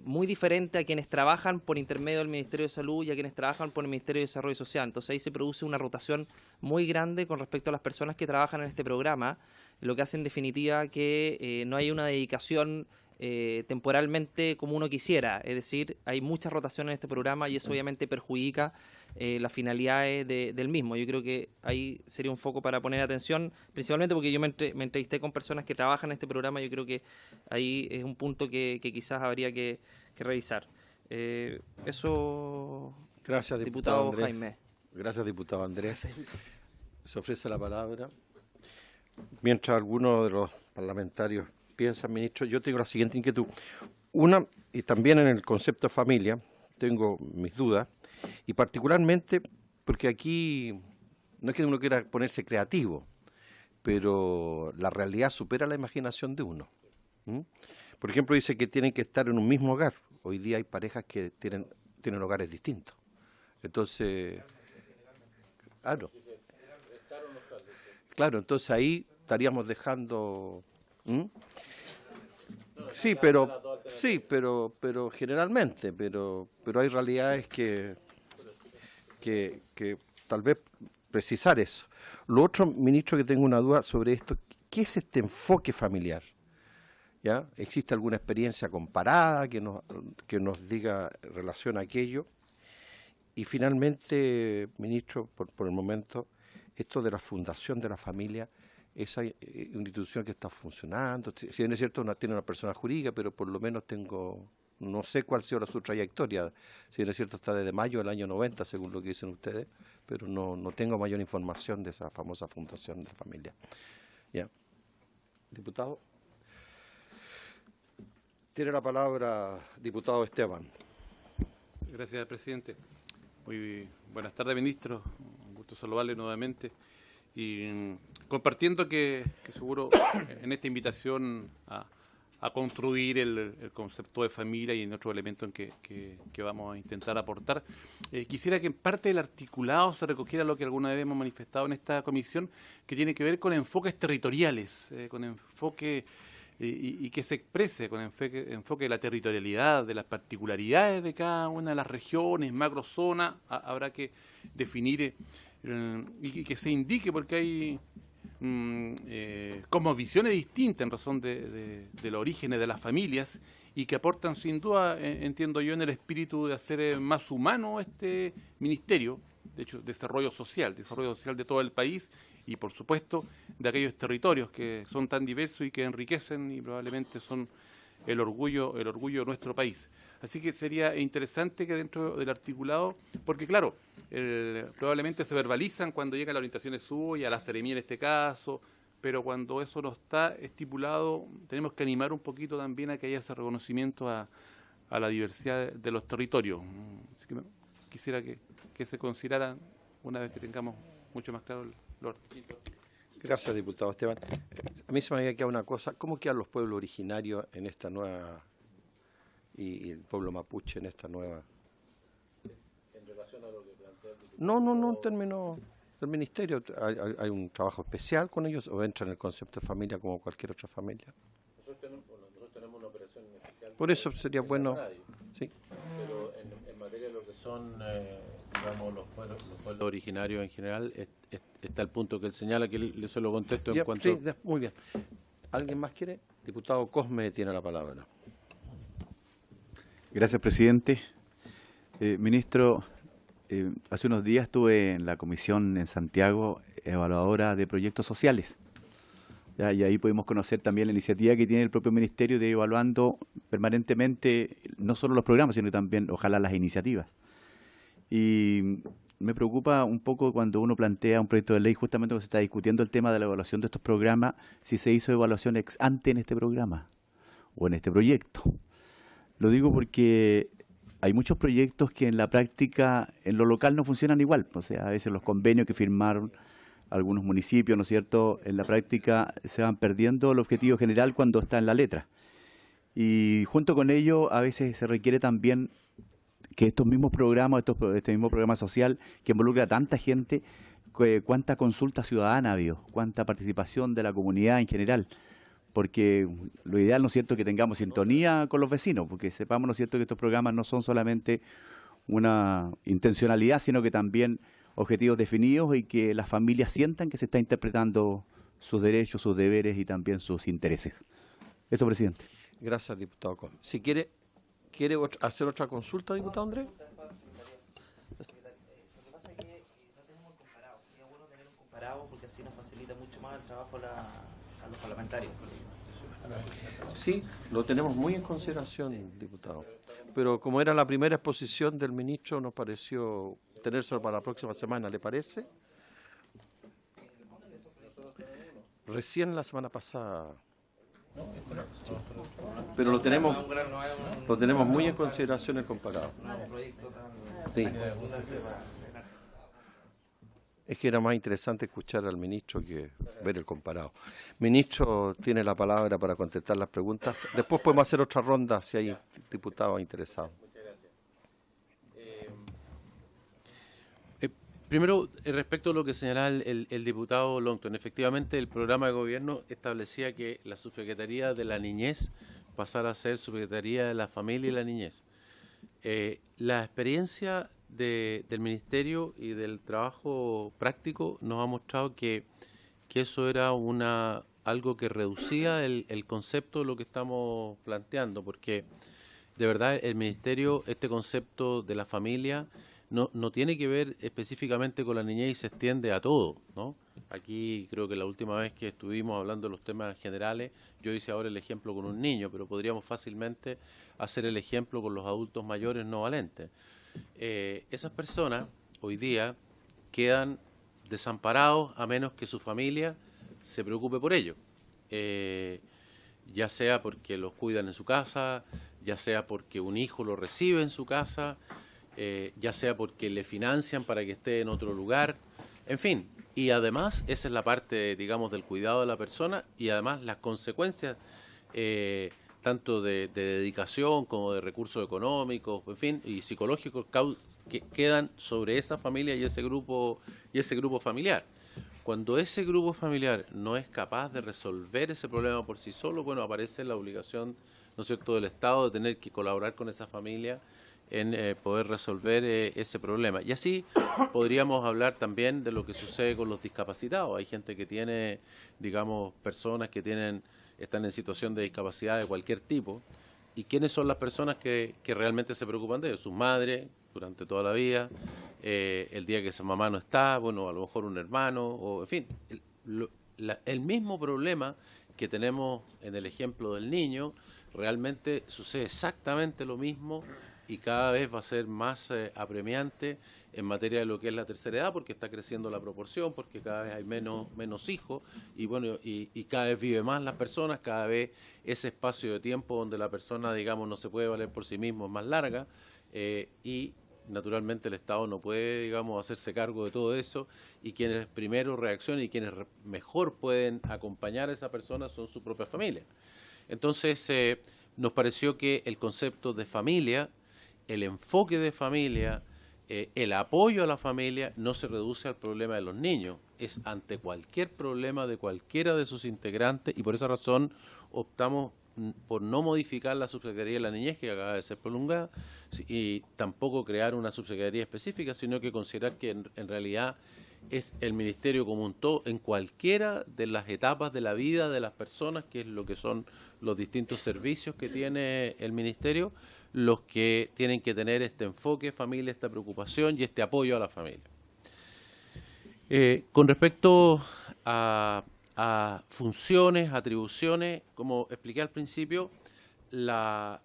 muy diferente a quienes trabajan por intermedio del Ministerio de Salud y a quienes trabajan por el Ministerio de Desarrollo Social. Entonces ahí se produce una rotación muy grande con respecto a las personas que trabajan en este programa, lo que hace en definitiva que no hay una dedicación temporalmente como uno quisiera. Es decir, hay mucha rotación en este programa y eso obviamente perjudica las finalidades del mismo. Yo creo que ahí sería un foco para poner atención, principalmente porque yo me entrevisté con personas que trabajan en este programa. Yo creo que ahí es un punto que quizás habría que revisar. Eso. Gracias, diputado Andrés. Jaime. Gracias, diputado Andrés. Se ofrece la palabra. Mientras algunos de los parlamentarios piensan, ministro, yo tengo la siguiente inquietud. Una, y también en el concepto de familia, tengo mis dudas, y particularmente porque aquí no es que uno quiera ponerse creativo, pero la realidad supera la imaginación de uno. Por ejemplo, dice que tienen que estar en un mismo hogar. Hoy día hay parejas que tienen tienen hogares distintos. Entonces, claro, entonces ahí estaríamos dejando... Sí, pero generalmente, pero hay realidades que tal vez precisar eso. Lo otro, ministro, que tengo una duda sobre esto, ¿qué es este enfoque familiar? ¿Ya? ¿Existe alguna experiencia comparada que nos diga relación a aquello? Y finalmente, ministro, por el momento, esto de la fundación de la familia, esa institución que está funcionando, si bien es cierto, tiene una persona jurídica, pero por lo menos no sé cuál ha sido su trayectoria, si bien es cierto, está desde mayo del año 90, según lo que dicen ustedes, pero no tengo mayor información de esa famosa fundación de la familia. ¿Ya? Diputado. Tiene la palabra diputado Esteban. Gracias, presidente. Muy buenas tardes, ministro. Un gusto saludarle nuevamente. Y compartiendo que seguro en esta invitación a construir el concepto de familia y en otro elemento en que vamos a intentar aportar, quisiera que en parte del articulado se recogiera lo que alguna vez hemos manifestado en esta comisión, que tiene que ver con enfoques territoriales, con enfoque y que se exprese con enfoque de la territorialidad, de las particularidades de cada una de las regiones, macrozonas. Habrá que definir y que se indique, porque hay como visiones distintas en razón de los orígenes de las familias y que aportan sin duda, entiendo yo, en el espíritu de hacer más humano este ministerio, de hecho, desarrollo social de todo el país y, por supuesto, de aquellos territorios que son tan diversos y que enriquecen y probablemente son el orgullo de nuestro país. Así que sería interesante que dentro del articulado, porque claro, probablemente se verbalizan cuando llegan las orientaciones SUO y a la Seremía en este caso, pero cuando eso no está estipulado, tenemos que animar un poquito también a que haya ese reconocimiento a la diversidad de los territorios. Así que quisiera que se considerara una vez que tengamos mucho más claro los artículos. Gracias, diputado Esteban. A mí se me había quedado una cosa, ¿cómo quedan los pueblos originarios en esta nueva, y el pueblo mapuche en esta nueva? En relación a lo que plantea el diputado. No, en términos del ministerio, ¿hay un trabajo especial con ellos o entra en el concepto de familia como cualquier otra familia? Nosotros tenemos una operación especial. Por eso sería bueno, sí. Pero en materia de lo que son, digamos, los pueblos originarios en general, está el punto que él señala, que yo se lo contesto en cuanto... Sí, muy bien. ¿Alguien más quiere? Diputado Cosme tiene la palabra. Gracias, presidente. Ministro, hace unos días estuve en la comisión en Santiago, evaluadora de proyectos sociales. ¿Ya? Y ahí pudimos conocer también la iniciativa que tiene el propio ministerio de ir evaluando permanentemente no solo los programas, sino también, ojalá, las iniciativas. Y me preocupa un poco cuando uno plantea un proyecto de ley, justamente cuando se está discutiendo el tema de la evaluación de estos programas, si se hizo evaluación ex ante en este programa o en este proyecto. Lo digo porque hay muchos proyectos que en la práctica, en lo local, no funcionan igual. O sea, a veces los convenios que firmaron algunos municipios, ¿no es cierto?, en la práctica se van perdiendo el objetivo general cuando está en la letra. Y junto con ello, a veces se requiere también que estos mismos programas, este mismo programa social que involucra a tanta gente, cuánta consulta ciudadana ha habido, cuánta participación de la comunidad en general. Porque lo ideal, ¿no es cierto?, que tengamos sintonía con los vecinos, porque sepamos, ¿no es cierto?, que estos programas no son solamente una intencionalidad, sino que también objetivos definidos y que las familias sientan que se está interpretando sus derechos, sus deberes y también sus intereses. Eso, presidente. Gracias, diputado Cosme. Si quiere hacer otra consulta, diputado Andrés. Lo que pasa es que no tenemos el comparado. Sería bueno tener un comparado porque así nos facilita mucho más el trabajo a los parlamentarios. Sí, lo tenemos muy en consideración, diputado. Pero como era la primera exposición del ministro, nos pareció tenérselo para la próxima semana, ¿le parece? Recién la semana pasada. Pero lo tenemos muy en consideración el comparado. Sí. Es que era más interesante escuchar al ministro que ver el comparado. Ministro, tiene la palabra para contestar las preguntas. Después podemos hacer otra ronda si hay diputados interesados. Muchas gracias. Primero, respecto a lo que señalaba el diputado Longton, efectivamente el programa de gobierno establecía que la Subsecretaría de la Niñez pasara a ser Subsecretaría de la Familia y la Niñez. La experiencia del Ministerio y del trabajo práctico nos ha mostrado que eso era algo que reducía el concepto de lo que estamos planteando, porque de verdad el Ministerio, este concepto de la familia, no tiene que ver específicamente con la niñez y se extiende a todo, ¿no? Aquí creo que la última vez que estuvimos hablando de los temas generales, yo hice ahora el ejemplo con un niño, pero podríamos fácilmente hacer el ejemplo con los adultos mayores no valentes. Esas personas hoy día quedan desamparados a menos que su familia se preocupe por ellos, ya sea porque los cuidan en su casa, ya sea porque un hijo lo recibe en su casa, ya sea porque le financian para que esté en otro lugar, en fin. Y además, esa es la parte, digamos, del cuidado de la persona y además las consecuencias, tanto de dedicación como de recursos económicos, en fin, y psicológicos que quedan sobre esa familia y ese grupo familiar. Cuando ese grupo familiar no es capaz de resolver ese problema por sí solo, bueno, aparece la obligación, ¿no es cierto?, del Estado de tener que colaborar con esa familia en poder resolver ese problema. Y así podríamos hablar también de lo que sucede con los discapacitados. Hay gente que tiene, digamos, personas que están en situación de discapacidad de cualquier tipo. ¿Y quiénes son las personas que realmente se preocupan de ellos? Sus madres, durante toda la vida, el día que esa mamá no está, bueno, a lo mejor un hermano, o en fin, el mismo problema que tenemos en el ejemplo del niño, realmente sucede exactamente lo mismo y cada vez va a ser más apremiante en materia de lo que es la tercera edad, porque está creciendo la proporción, porque cada vez hay menos hijos y bueno, y cada vez vive más las personas, cada vez ese espacio de tiempo donde la persona, digamos, no se puede valer por sí mismo es más larga, y naturalmente el Estado no puede, digamos, hacerse cargo de todo eso, y quienes primero reaccionan y quienes mejor pueden acompañar a esa persona son su propia familia. Entonces, nos pareció que el concepto de familia, el enfoque de familia, el apoyo a la familia no se reduce al problema de los niños, es ante cualquier problema de cualquiera de sus integrantes, y por esa razón optamos por no modificar la Subsecretaría de la Niñez, que acaba de ser prolongada, y tampoco crear una subsecretaría específica, sino que considerar que en realidad es el Ministerio como un todo, en cualquiera de las etapas de la vida de las personas, que es lo que son los distintos servicios que tiene el Ministerio, los que tienen que tener este enfoque familia, esta preocupación y este apoyo a la familia. Con respecto a funciones, atribuciones, como expliqué al principio, la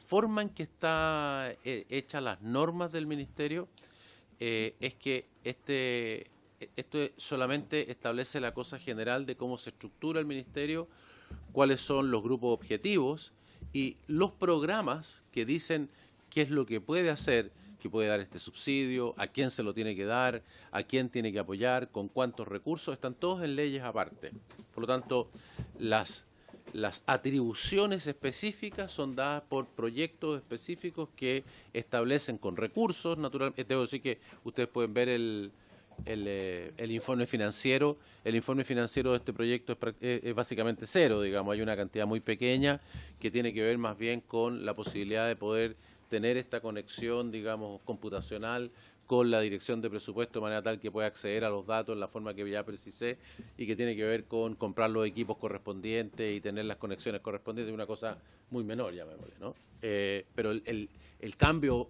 forma en que está hecha las normas del Ministerio es que esto solamente establece la cosa general de cómo se estructura el Ministerio, cuáles son los grupos objetivos y los programas que dicen qué es lo que puede hacer, que puede dar este subsidio, a quién se lo tiene que dar, a quién tiene que apoyar, con cuántos recursos, están todos en leyes aparte. Por lo tanto, las atribuciones específicas son dadas por proyectos específicos que establecen con recursos, naturalmente. Debo decir que ustedes pueden ver el informe financiero. El informe financiero de este proyecto es básicamente cero, digamos. Hay una cantidad muy pequeña que tiene que ver más bien con la posibilidad de poder tener esta conexión, digamos, computacional con la dirección de presupuesto de manera tal que pueda acceder a los datos en la forma que ya precisé y que tiene que ver con comprar los equipos correspondientes y tener las conexiones correspondientes, una cosa muy menor, llamémosle, ¿no? Pero el cambio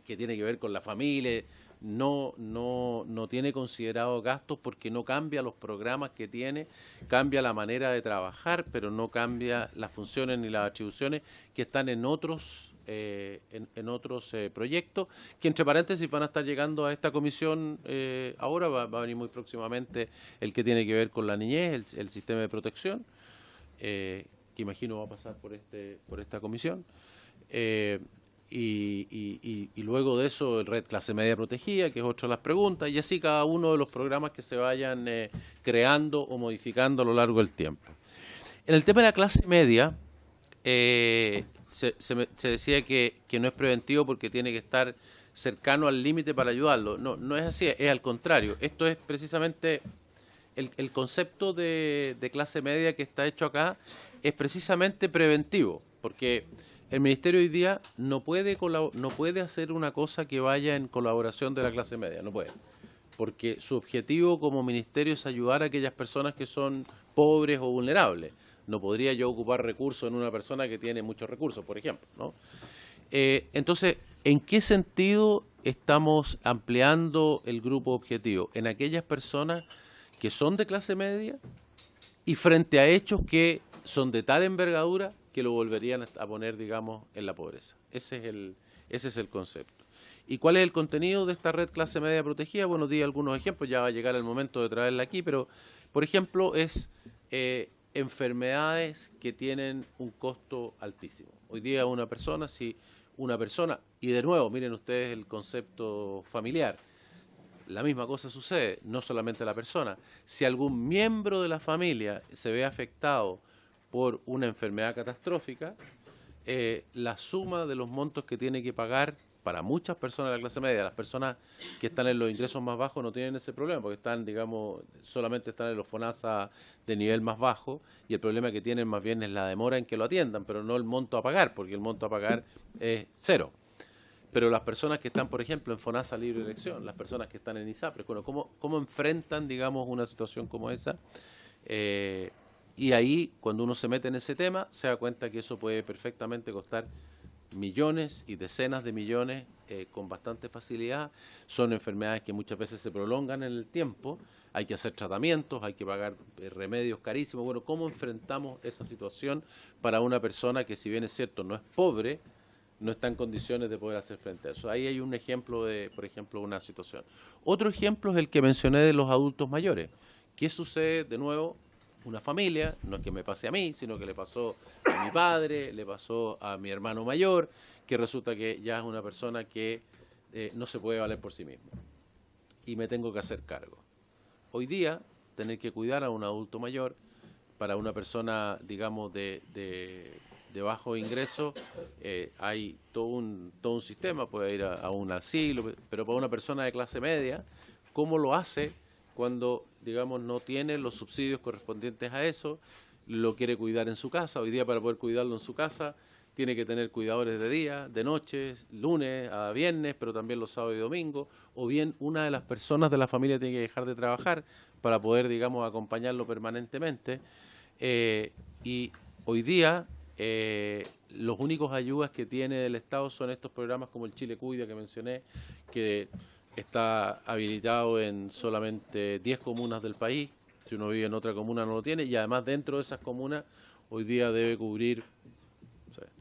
que tiene que ver con la familia no tiene considerado gastos porque no cambia los programas que tiene, cambia la manera de trabajar, pero no cambia las funciones ni las atribuciones que están en otros proyectos, que entre paréntesis van a estar llegando a esta comisión. Ahora va a venir muy próximamente el que tiene que ver con la niñez, el sistema de protección, que imagino va a pasar por esta comisión. Y luego de eso el Red Clase Media Protegida, que es otra de las preguntas, y así cada uno de los programas que se vayan creando o modificando a lo largo del tiempo. En el tema de la clase media, se decía que no es preventivo porque tiene que estar cercano al límite para ayudarlo. No, no es así, es al contrario. Esto es precisamente el concepto de clase media que está hecho acá, es precisamente preventivo, porque el Ministerio hoy día no puede hacer una cosa que vaya en colaboración de la clase media, no puede, porque su objetivo como ministerio es ayudar a aquellas personas que son pobres o vulnerables. No podría yo ocupar recursos en una persona que tiene muchos recursos, por ejemplo, ¿no? Entonces, ¿en qué sentido estamos ampliando el grupo objetivo? En aquellas personas que son de clase media y frente a hechos que son de tal envergadura que lo volverían a poner, digamos, en la pobreza. Ese es el concepto. ¿Y cuál es el contenido de esta red clase media protegida? Bueno, di algunos ejemplos, ya va a llegar el momento de traerla aquí, pero, por ejemplo, es enfermedades que tienen un costo altísimo. Hoy día si una persona, y de nuevo, miren ustedes el concepto familiar, la misma cosa sucede, no solamente la persona. Si algún miembro de la familia se ve afectado por una enfermedad catastrófica, la suma de los montos que tiene que pagar para muchas personas de la clase media, las personas que están en los ingresos más bajos no tienen ese problema, porque están, digamos, solamente están en los FONASA de nivel más bajo, y el problema que tienen más bien es la demora en que lo atiendan, pero no el monto a pagar, porque el monto a pagar es cero. Pero las personas que están, por ejemplo, en FONASA Libre Elección, las personas que están en ISAPRES, bueno, ¿cómo enfrentan, digamos, una situación como esa? Y ahí, cuando uno se mete en ese tema, se da cuenta que eso puede perfectamente costar millones y decenas de millones con bastante facilidad. Son enfermedades que muchas veces se prolongan en el tiempo, hay que hacer tratamientos, hay que pagar remedios carísimos. Bueno, ¿cómo enfrentamos esa situación para una persona que, si bien es cierto, no es pobre, no está en condiciones de poder hacer frente a eso? Ahí hay un ejemplo de, por ejemplo, una situación. Otro ejemplo es el que mencioné de los adultos mayores. ¿Qué sucede? De nuevo, una familia, no es que me pase a mí, sino que le pasó a mi padre, le pasó a mi hermano mayor, que resulta que ya es una persona que no se puede valer por sí mismo y me tengo que hacer cargo. Hoy día, tener que cuidar a un adulto mayor para una persona, digamos, de bajo ingreso, hay todo un sistema, puede ir a un asilo, pero para una persona de clase media, ¿cómo lo hace cuando, digamos, no tiene los subsidios correspondientes a eso? Lo quiere cuidar en su casa. Hoy día, para poder cuidarlo en su casa, tiene que tener cuidadores de día, de noche, lunes a viernes, pero también los sábados y domingos, o bien una de las personas de la familia tiene que dejar de trabajar para poder, digamos, acompañarlo permanentemente. Y hoy día los únicos ayudas que tiene el Estado son estos programas como el Chile Cuida que mencioné, que está habilitado en solamente 10 comunas del país. Si uno vive en otra comuna no lo tiene, y además dentro de esas comunas hoy día debe cubrir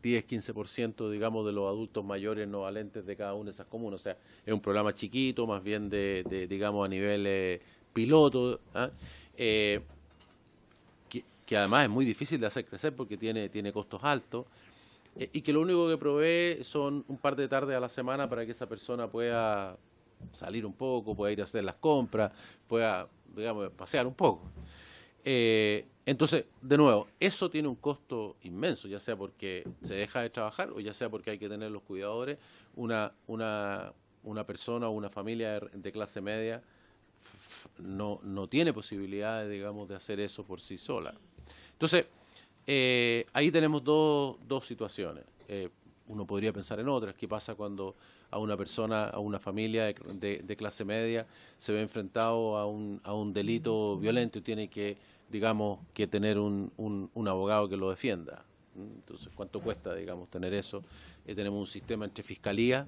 10-15%, digamos, de los adultos mayores no valentes de cada una de esas comunas. O sea, es un programa chiquito, más bien digamos, a nivel piloto, que además es muy difícil de hacer crecer porque tiene costos altos, y que lo único que provee son un par de tardes a la semana para que esa persona pueda salir un poco, pueda ir a hacer las compras, pueda, digamos, pasear un poco. Entonces, de nuevo, eso tiene un costo inmenso, ya sea porque se deja de trabajar o ya sea porque hay que tener los cuidadores. Una persona o una familia de clase media no tiene posibilidades, digamos, de hacer eso por sí sola. Entonces, ahí tenemos dos situaciones. Uno podría pensar en otras. ¿Qué pasa cuando a una persona, a una familia de clase media se ve enfrentado a un delito violento y tiene que, digamos, que tener un abogado que lo defienda? Entonces, ¿cuánto cuesta, digamos, tener eso? Tenemos un sistema entre fiscalía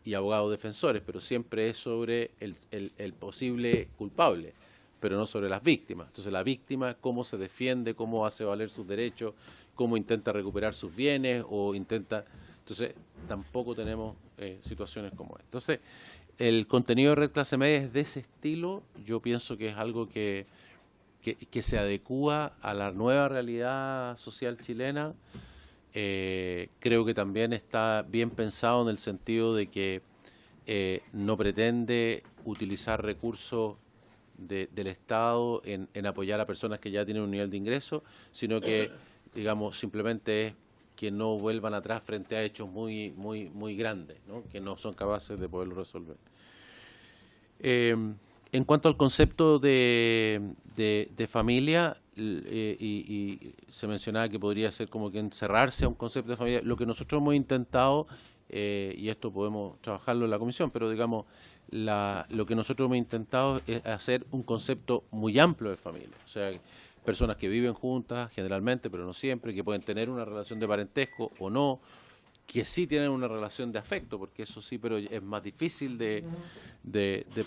y abogados defensores, pero siempre es sobre el posible culpable, pero no sobre las víctimas. Entonces, la víctima, cómo se defiende, cómo hace valer sus derechos, cómo intenta recuperar sus bienes o intenta... Entonces, tampoco tenemos situaciones como esta. Entonces, el contenido de Red Clase Media es de ese estilo. Yo pienso que es algo que se adecúa a la nueva realidad social chilena. Creo que también está bien pensado en el sentido de que no pretende utilizar recursos del Estado en apoyar a personas que ya tienen un nivel de ingreso, sino que, digamos, simplemente es que no vuelvan atrás frente a hechos muy grandes, ¿no? Que no son capaces de poderlo resolver. En cuanto al concepto de familia, y se mencionaba que podría ser como que encerrarse a un concepto de familia, lo que nosotros hemos intentado, y esto podemos trabajarlo en la comisión, pero digamos, lo que nosotros hemos intentado es hacer un concepto muy amplio de familia, o sea, personas que viven juntas generalmente, pero no siempre, que pueden tener una relación de parentesco o no, que sí tienen una relación de afecto, porque eso sí, pero es más difícil de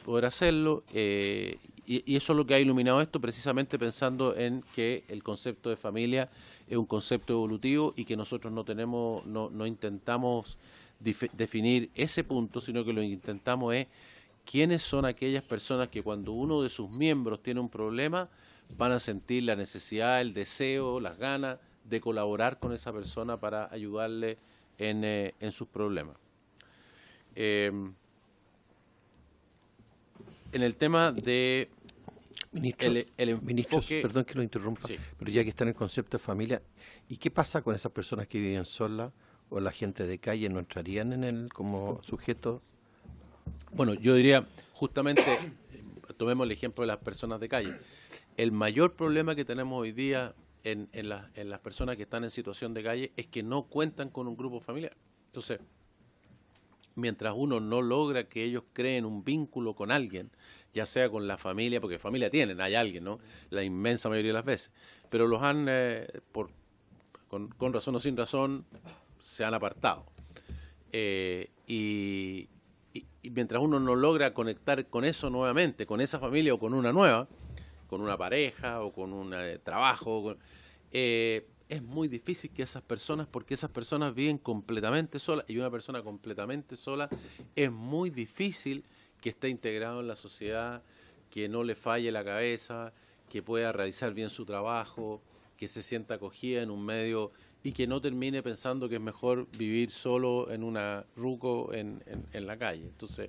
poder hacerlo, y eso es lo que ha iluminado esto, precisamente pensando en que el concepto de familia es un concepto evolutivo y que nosotros no intentamos definir ese punto, sino que lo que intentamos es quiénes son aquellas personas que cuando uno de sus miembros tiene un problema van a sentir la necesidad, el deseo, las ganas de colaborar con esa persona para ayudarle en sus problemas. En el tema de Ministro, el ministro, enfoque, perdón que lo interrumpa, sí. pero ya que está en el concepto de familia, ¿y qué pasa con esas personas que viven solas o la gente de calle? ¿No entrarían en él como sujeto? Bueno, yo diría, justamente, tomemos el ejemplo de las personas de calle. El mayor problema que tenemos hoy día en las personas que están en situación de calle es que no cuentan con un grupo familiar. Entonces, mientras uno no logra que ellos creen un vínculo con alguien, ya sea con la familia, porque familia tienen, hay alguien, ¿no? La inmensa mayoría de las veces, pero los han, con razón o sin razón, se han apartado. Y mientras uno no logra conectar con eso nuevamente, con esa familia o con una nueva, con una pareja o con un trabajo, es muy difícil que esas personas, porque esas personas viven completamente solas, y una persona completamente sola es muy difícil que esté integrado en la sociedad, que no le falle la cabeza, que pueda realizar bien su trabajo, que se sienta acogida en un medio y que no termine pensando que es mejor vivir solo en una ruco en la calle. Entonces,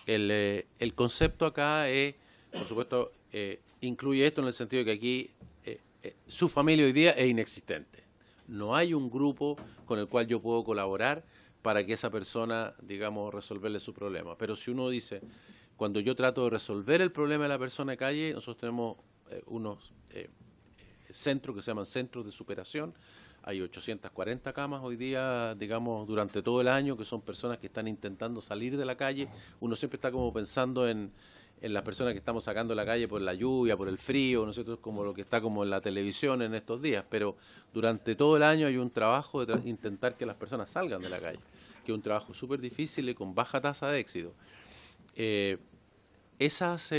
el concepto acá es, por supuesto, incluye esto en el sentido de que aquí su familia hoy día es inexistente. No hay un grupo con el cual yo puedo colaborar para que esa persona, digamos, resolverle su problema. Pero si uno dice, cuando yo trato de resolver el problema de la persona de calle, nosotros tenemos unos centros que se llaman centros de superación. Hay 840 camas hoy día, digamos, durante todo el año, que son personas que están intentando salir de la calle. Uno siempre está como pensando en las personas que estamos sacando a la calle por la lluvia, por el frío, nosotros como lo que está como en la televisión en estos días, pero durante todo el año hay un trabajo de intentar que las personas salgan de la calle, que es un trabajo súper difícil y con baja tasa de éxito. Esas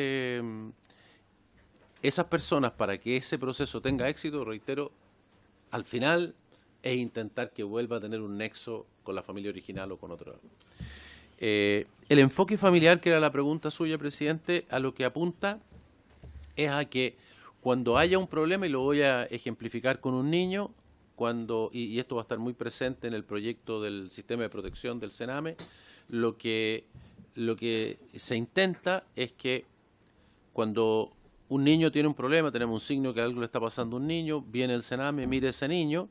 personas, para que ese proceso tenga éxito, reitero, al final es intentar que vuelva a tener un nexo con la familia original o con otro. El enfoque familiar, que era la pregunta suya, presidente, a lo que apunta es a que cuando haya un problema, y lo voy a ejemplificar con un niño, y esto va a estar muy presente en el proyecto del sistema de protección del Sename, lo que se intenta es que cuando un niño tiene un problema, tenemos un signo que algo le está pasando a un niño, viene el Sename, mire ese niño.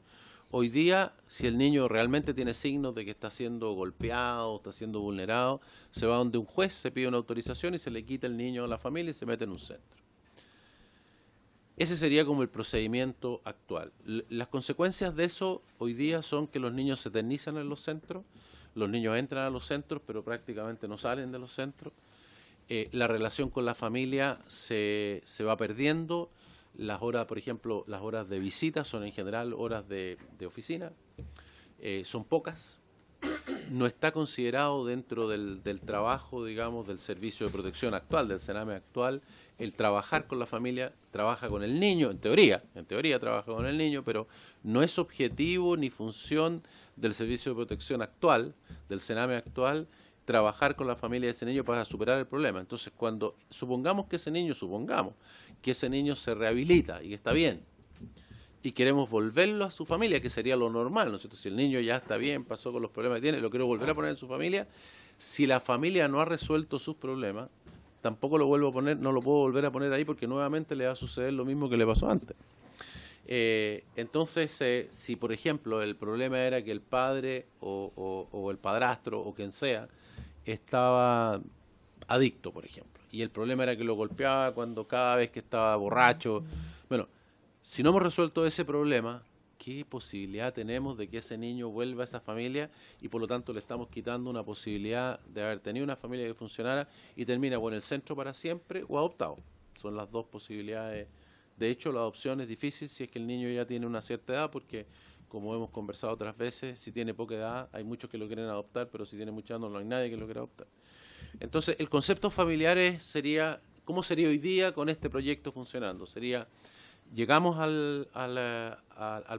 Hoy día, si el niño realmente tiene signos de que está siendo golpeado, está siendo vulnerado, se va donde un juez, se pide una autorización y se le quita el niño a la familia y se mete en un centro. Ese sería como el procedimiento actual. Las consecuencias de eso hoy día son que los niños se eternizan en los centros, los niños entran a los centros pero prácticamente no salen de los centros. La relación con la familia se va perdiendo. Las horas, por ejemplo, las horas de visita son en general horas de oficina, son pocas. No está considerado dentro del trabajo, digamos, del servicio de protección actual, del Sename actual, el trabajar con la familia. Trabaja con el niño, en teoría trabaja con el niño, pero no es objetivo ni función del servicio de protección actual, del Sename actual, trabajar con la familia de ese niño para superar el problema. Entonces, cuando supongamos que ese niño se rehabilita y que está bien, y queremos volverlo a su familia, que sería lo normal, ¿no es cierto? Si el niño ya está bien, pasó con los problemas que tiene, lo quiero volver a poner en su familia, si la familia no ha resuelto sus problemas, tampoco lo vuelvo a poner, no lo puedo volver a poner ahí porque nuevamente le va a suceder lo mismo que le pasó antes. Entonces, si por ejemplo el problema era que el padre o el padrastro o quien sea estaba adicto, por ejemplo, y el problema era que lo golpeaba cuando cada vez que estaba borracho, bueno, si no hemos resuelto ese problema, ¿qué posibilidad tenemos de que ese niño vuelva a esa familia? Y por lo tanto le estamos quitando una posibilidad de haber tenido una familia que funcionara y termina o en el centro para siempre o adoptado. Son las dos posibilidades. De hecho, la adopción es difícil si es que el niño ya tiene una cierta edad, porque, como hemos conversado otras veces, si tiene poca edad, hay muchos que lo quieren adoptar, pero si tiene mucha edad no hay nadie que lo quiera adoptar. Entonces, el concepto familiar sería, ¿cómo sería hoy día con este proyecto funcionando? Sería, llegamos al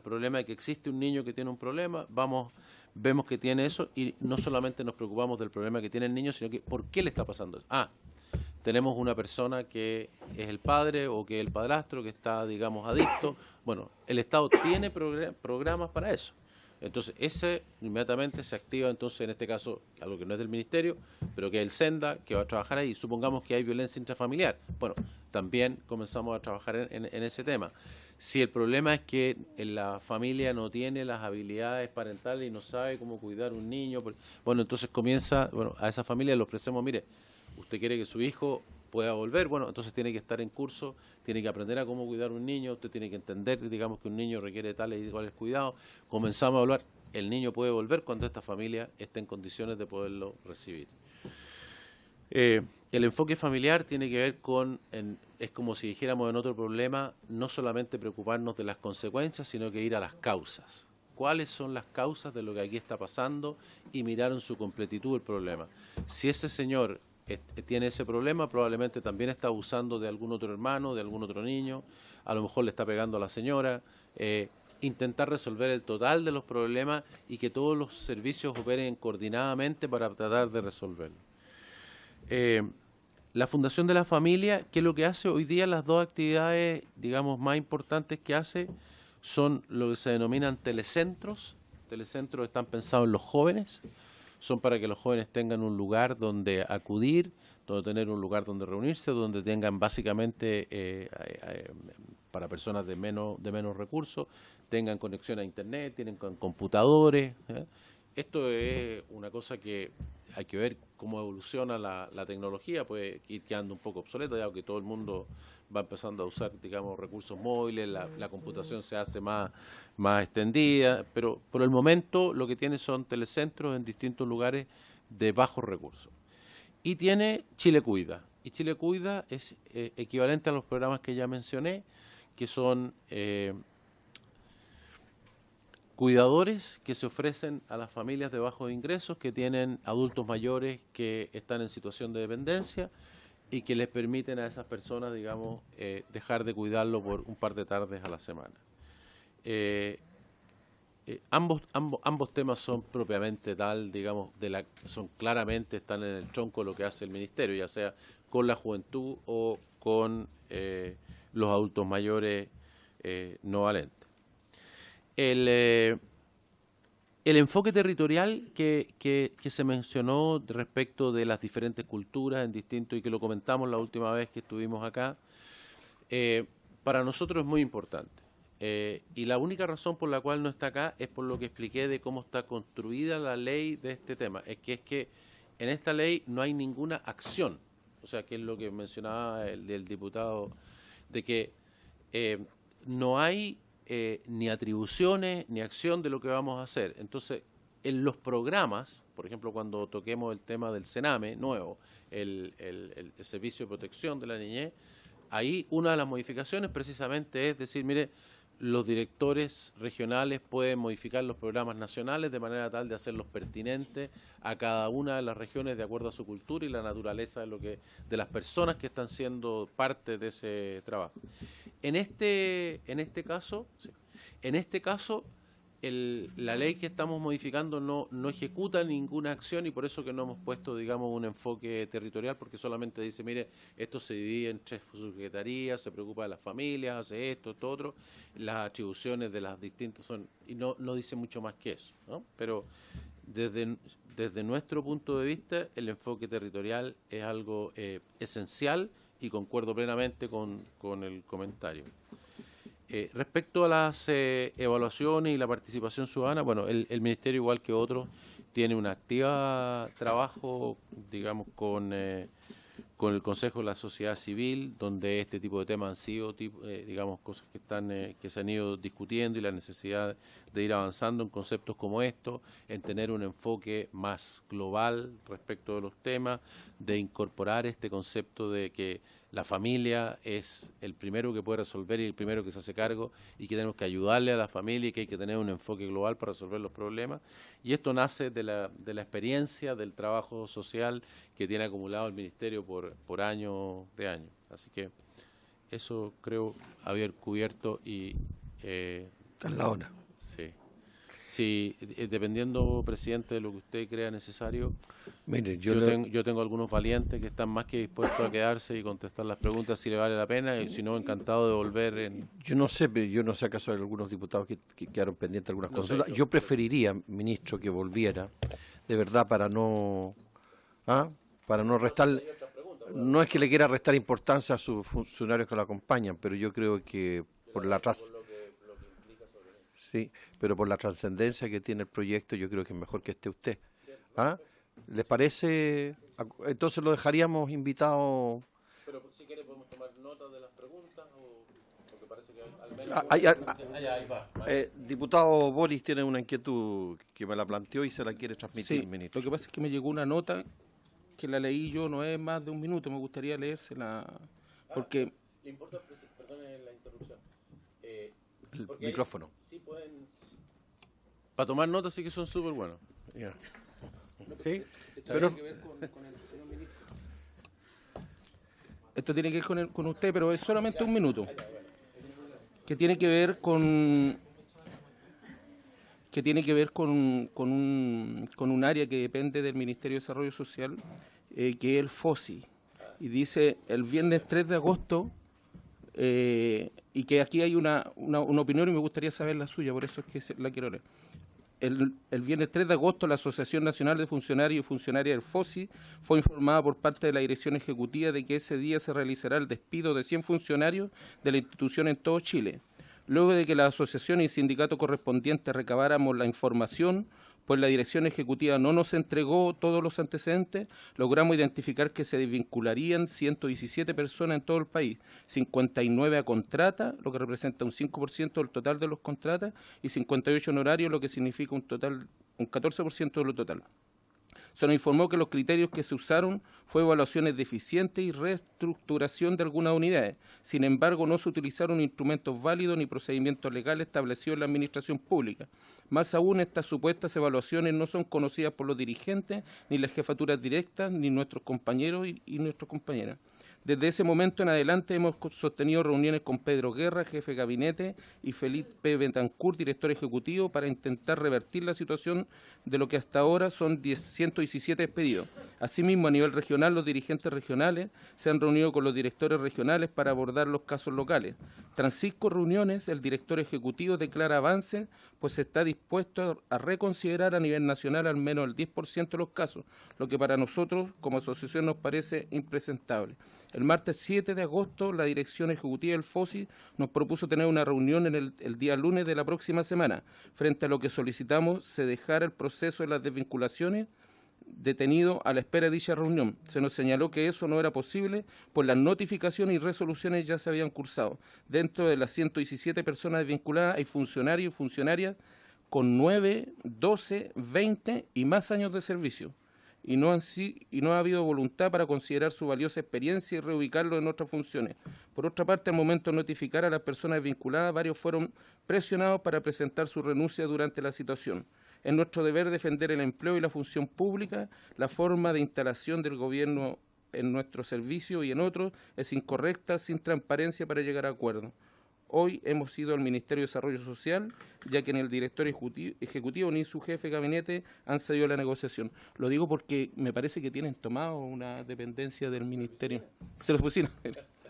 problema de que existe un niño que tiene un problema, vemos que tiene eso, y no solamente nos preocupamos del problema que tiene el niño, sino que ¿por qué le está pasando eso? Tenemos una persona que es el padre o que es el padrastro que está, digamos, adicto. Bueno, el Estado tiene programas para eso. Entonces, ese inmediatamente se activa, entonces, en este caso, algo que no es del Ministerio, pero que es el SENDA, que va a trabajar ahí. Supongamos que hay violencia intrafamiliar. Bueno, también comenzamos a trabajar en ese tema. Si el problema es que la familia no tiene las habilidades parentales y no sabe cómo cuidar un niño, bueno, entonces a esa familia le ofrecemos, mire, usted quiere que su hijo pueda volver, bueno, entonces tiene que estar en curso, tiene que aprender a cómo cuidar un niño, usted tiene que entender, digamos, que un niño requiere tales y cuales cuidados. Comenzamos a hablar, el niño puede volver cuando esta familia esté en condiciones de poderlo recibir. El enfoque familiar tiene que ver es como si dijéramos en otro problema, no solamente preocuparnos de las consecuencias, sino que ir a las causas. ¿Cuáles son las causas de lo que aquí está pasando? Y mirar en su completitud el problema. Si ese señor tiene ese problema, probablemente también está abusando de algún otro hermano, de algún otro niño, a lo mejor le está pegando a la señora. Intentar resolver el total de los problemas y que todos los servicios operen coordinadamente para tratar de resolverlo. La Fundación de la Familia, ¿qué es lo que hace? Hoy día las dos actividades, digamos, más importantes que hace son lo que se denominan telecentros. Telecentros están pensados en los jóvenes, son para que los jóvenes tengan un lugar donde acudir, donde tener un lugar donde reunirse, donde tengan básicamente para personas de menos recursos, tengan conexión a internet, tienen computadores. Esto es una cosa que hay que ver cómo evoluciona la tecnología, puede ir quedando un poco obsoleta, ya que todo el mundo va empezando a usar, digamos, recursos móviles, la computación se hace más extendida, pero por el momento lo que tiene son telecentros en distintos lugares de bajos recursos. Y tiene Chile Cuida. Y Chile Cuida es equivalente a los programas que ya mencioné, que son cuidadores que se ofrecen a las familias de bajos ingresos que tienen adultos mayores que están en situación de dependencia y que les permiten a esas personas, digamos, dejar de cuidarlo por un par de tardes a la semana. Ambos temas son propiamente tal, digamos, claramente están en el tronco de lo que hace el Ministerio, ya sea con la juventud o con los adultos mayores no valentes. El enfoque territorial que se mencionó respecto de las diferentes culturas en distintos y que lo comentamos la última vez que estuvimos acá, para nosotros es muy importante. Y la única razón por la cual no está acá es por lo que expliqué de cómo está construida la ley de este tema. Es que en esta ley no hay ninguna acción, o sea, que es lo que mencionaba el diputado, de que no hay ni atribuciones ni acción de lo que vamos a hacer. Entonces, en los programas, por ejemplo, cuando toquemos el tema del CENAME nuevo, el Servicio de Protección de la Niñez, ahí una de las modificaciones precisamente es decir, mire, los directores regionales pueden modificar los programas nacionales de manera tal de hacerlos pertinentes a cada una de las regiones de acuerdo a su cultura y la naturaleza de las personas que están siendo parte de ese trabajo. En este caso, la ley que estamos modificando no ejecuta ninguna acción y por eso que no hemos puesto, digamos, un enfoque territorial, porque solamente dice, mire, esto se divide en 3 subsecretarías, se preocupa de las familias, hace esto otro, las atribuciones de las distintas son, y no dice mucho más que eso, ¿no? Pero desde nuestro punto de vista, el enfoque territorial es algo esencial y concuerdo plenamente con el comentario. Respecto a las evaluaciones y la participación ciudadana, bueno, el Ministerio, igual que otros, tiene una activa trabajo, digamos, con el Consejo de la Sociedad Civil, donde este tipo de temas han sido, digamos, cosas que se han ido discutiendo, y la necesidad de ir avanzando en conceptos como estos, en tener un enfoque más global respecto de los temas, de incorporar este concepto de que la familia es el primero que puede resolver y el primero que se hace cargo, y que tenemos que ayudarle a la familia y que hay que tener un enfoque global para resolver los problemas. Y esto nace de la experiencia del trabajo social que tiene acumulado el Ministerio por años de años. Así que eso creo haber cubierto y... Está en la hora. Sí. Sí, dependiendo, presidente, de lo que usted crea necesario, Mire, yo tengo algunos valientes que están más que dispuestos a quedarse y contestar las preguntas si le vale la pena, y si no, encantado de volver. Yo no sé acaso hay algunos diputados que quedaron pendientes de algunas No sé, consultas. Yo preferiría, ministro, que volviera, de verdad, para no restar. No es que le quiera restar importancia a sus funcionarios que lo acompañan, pero yo creo que por la sí, pero por la trascendencia que tiene el proyecto, yo creo que es mejor que esté usted. ¿Ah? ¿Les parece? Entonces lo dejaríamos invitado. Pero si quiere podemos tomar nota de las preguntas, porque parece que al menos... Diputado Boris tiene una inquietud que me la planteó y se la quiere transmitir, Sí, ministro. lo que pasa es que me llegó una nota que la leí yo, no es más de un minuto, me gustaría leérsela, porque... ¿Le importa, perdone la interrupción? El micrófono. Sí pueden... Para tomar notas sí que son súper buenos. Ya. Sí, Pero que ver con el señor ministro. Esto tiene que ver con usted, pero es solamente un minuto. Que tiene que ver con un área que depende del Ministerio de Desarrollo Social, que es el FOSI. Y dice el viernes 3 de agosto, y que aquí hay una opinión y me gustaría saber la suya, por eso es que la quiero leer. El viernes 3 de agosto, la Asociación Nacional de Funcionarios y Funcionarias del FOSI fue informada por parte de la Dirección Ejecutiva de que ese día se realizará el despido de 100 funcionarios de la institución en todo Chile. Luego de que la asociación y el sindicato correspondiente recabáramos la información, pues la Dirección Ejecutiva no nos entregó todos los antecedentes, logramos identificar que se desvincularían 117 personas en todo el país, 59 a contrata, lo que representa un 5% del total de los contratas, y 58 honorarios, lo que significa un 14% de lo total. Se nos informó que los criterios que se usaron fue evaluaciones deficientes y reestructuración de algunas unidades. Sin embargo, no se utilizaron instrumentos válidos ni procedimientos legales establecidos en la administración pública. Más aún, estas supuestas evaluaciones no son conocidas por los dirigentes, ni las jefaturas directas, ni nuestros compañeros y nuestras compañeras. Desde ese momento en adelante hemos sostenido reuniones con Pedro Guerra, jefe de gabinete, y Felipe Betancourt, director ejecutivo, para intentar revertir la situación de lo que hasta ahora son 117 despedidos. Asimismo, a nivel regional, los dirigentes regionales se han reunido con los directores regionales para abordar los casos locales. Tras 5 reuniones, el director ejecutivo declara avance, pues está dispuesto a reconsiderar a nivel nacional al menos el 10% de los casos, lo que para nosotros como asociación nos parece impresentable. El martes 7 de agosto, la Dirección Ejecutiva del FOSI nos propuso tener una reunión el día lunes de la próxima semana. Frente a lo que solicitamos, se dejara el proceso de las desvinculaciones detenido a la espera de dicha reunión. Se nos señaló que eso no era posible, pues las notificaciones y resoluciones ya se habían cursado. Dentro de las 117 personas desvinculadas hay funcionarios y funcionarias con 9, 12, 20 y más años de servicio. Y no ha habido voluntad para considerar su valiosa experiencia y reubicarlo en otras funciones. Por otra parte, al momento de notificar a las personas vinculadas, varios fueron presionados para presentar su renuncia durante la situación. Es nuestro deber defender el empleo y la función pública. La forma de instalación del gobierno en nuestro servicio y en otros es incorrecta, sin transparencia para llegar a acuerdos. Hoy hemos ido al Ministerio de Desarrollo Social, ya que en el director ejecutivo ni su jefe de gabinete han cedido a la negociación. Lo digo porque me parece que tienen tomado una dependencia del Ministerio. Se lo pusieron.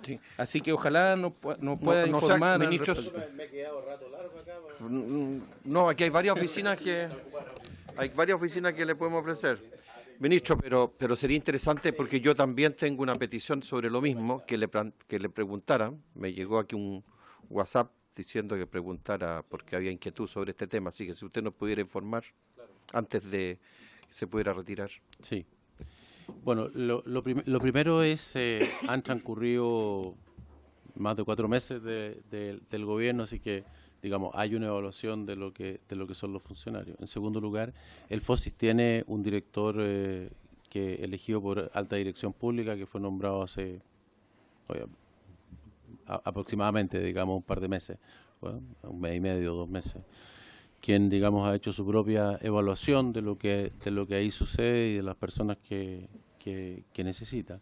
Sí. Así que ojalá nos pueda informar. Ministros, me he quedado rato largo acá. No, aquí hay varias oficinas que le podemos ofrecer. Ministro, pero sería interesante porque yo también tengo una petición sobre lo mismo que le preguntaran. Me llegó aquí un WhatsApp diciendo que preguntara porque había inquietud sobre este tema, así que si usted nos pudiera informar antes de que se pudiera retirar. Sí. Bueno, lo primero es, han transcurrido más de 4 meses del gobierno, así que, digamos, hay una evaluación de lo que son los funcionarios. En segundo lugar, el FOSIS tiene un director que elegido por alta dirección pública, que fue nombrado hace aproximadamente, digamos, un par de meses, bueno, 1 mes y medio, 2 meses, quien, digamos, ha hecho su propia evaluación de lo que ahí sucede y de las personas que necesita.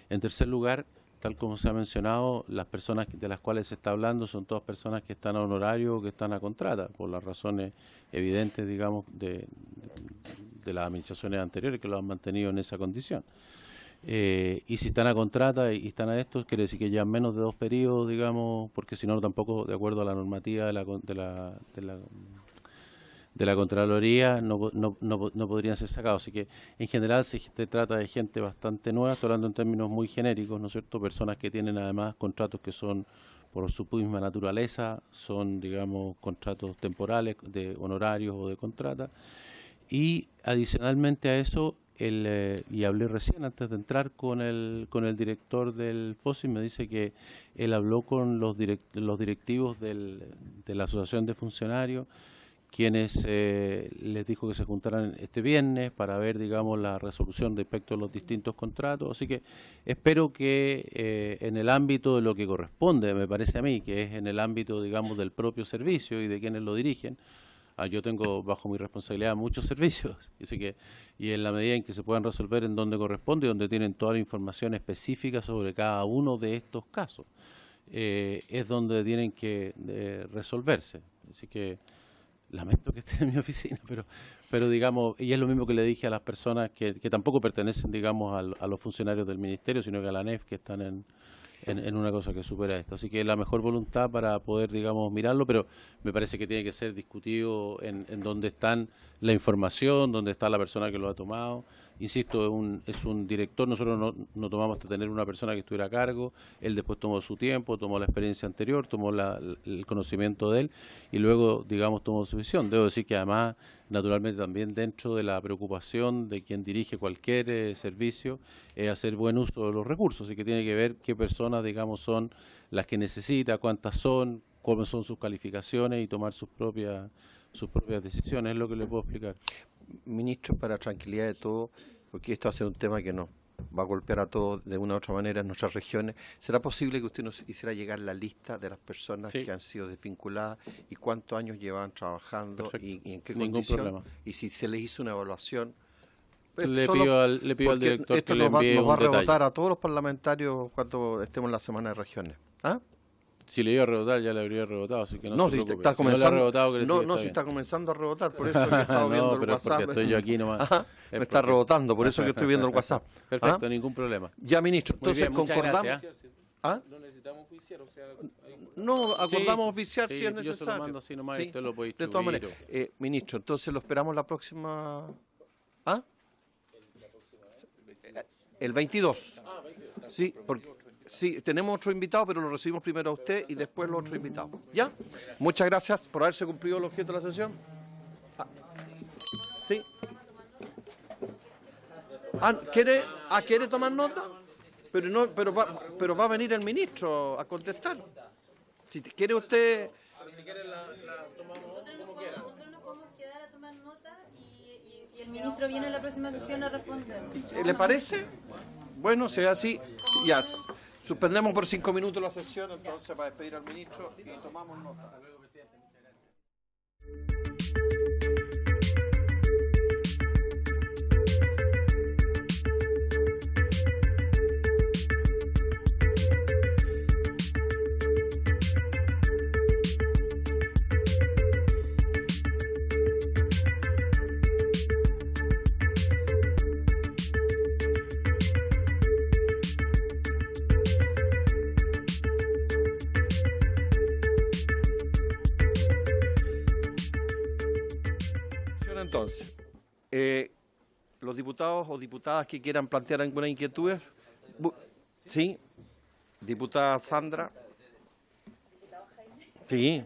En tercer lugar, tal como se ha mencionado, las personas de las cuales se está hablando son todas personas que están a honorario o que están a contrata, por las razones evidentes, digamos, de las administraciones anteriores que lo han mantenido en esa condición. Y si están a contrata y están a estos, quiere decir que llevan menos de 2 periodos, digamos, porque si no, tampoco, de acuerdo a la normativa de la Contraloría, no podrían ser sacados. Así que, en general, se trata de gente bastante nueva, estoy hablando en términos muy genéricos, ¿no es cierto? Personas que tienen, además, contratos que son, por su misma naturaleza, son, digamos, contratos temporales, de honorarios o de contrata. Y, adicionalmente a eso, y hablé recién antes de entrar con el director del FOSI, me dice que él habló con los directivos de la Asociación de Funcionarios, quienes les dijo que se juntaran este viernes para ver, digamos, la resolución respecto a los distintos contratos. Así que espero que en el ámbito de lo que corresponde, me parece a mí, que es en el ámbito, digamos, del propio servicio y de quienes lo dirigen. Yo tengo bajo mi responsabilidad muchos servicios, así que, y en la medida en que se puedan resolver en donde corresponde, donde tienen toda la información específica sobre cada uno de estos casos, es donde tienen que resolverse. Así que lamento que esté en mi oficina, pero digamos, y es lo mismo que le dije a las personas que tampoco pertenecen, digamos, a los funcionarios del ministerio, sino que a la ANEF, que están en una cosa que supera esto. Así que la mejor voluntad para poder, digamos, mirarlo, pero me parece que tiene que ser discutido en dónde está la información, dónde está la persona que lo ha tomado. Insisto, es un director, nosotros no tomamos hasta tener una persona que estuviera a cargo, él después tomó su tiempo, tomó la experiencia anterior, tomó el conocimiento de él y luego, digamos, tomó su visión. Debo decir que además, naturalmente, también dentro de la preocupación de quien dirige cualquier servicio es hacer buen uso de los recursos, así que tiene que ver qué personas, digamos, son las que necesita, cuántas son, cómo son sus calificaciones y tomar sus propias decisiones, es lo que le puedo explicar. Ministro, para tranquilidad de todos, porque esto va a ser un tema que nos va a golpear a todos de una u otra manera en nuestras regiones, ¿será posible que usted nos hiciera llegar la lista de las personas que han sido desvinculadas y cuántos años llevaban trabajando y en qué condición? Problema. Y si se les hizo una evaluación. Pues le pido al director que le envíe nos va a rebotar detalle a todos los parlamentarios cuando estemos en la semana de regiones. ¿Ah? Si le iba a rebotar, ya le habría rebotado, así que no se preocupe. Está comenzando, si no le ha rebotado, si está comenzando a rebotar, por eso que he estado viendo el WhatsApp. Porque estoy yo aquí nomás. Me está rebotando, por eso que estoy viendo el WhatsApp. Perfecto, ningún problema. Ya, ministro, entonces bien, concordamos. ¿Ah? No necesitamos oficiar, o sea... No, acordamos oficiar si es necesario. Yo se lo mando así nomás y usted lo puede distribuir. De todas maneras, ministro, entonces lo esperamos la próxima... ¿Ah? El 22. Sí, porque... Sí, tenemos otro invitado, pero lo recibimos primero a usted y después los otros invitados. ¿Ya? Muchas gracias por haberse cumplido el objeto de la sesión. ¿Sí? ¿Quiere tomar nota? Pero va a venir el ministro a contestar. Si quiere usted... Nosotros nos podemos quedar a tomar nota y el ministro viene a la próxima sesión a responder. ¿Le parece? Bueno, si es así, ya. Suspendemos por 5 minutos la sesión, entonces, para despedir al ministro y tomamos nota. Entonces, los diputados o diputadas que quieran plantear alguna inquietud, ¿sí? Diputada Sandra. Sí,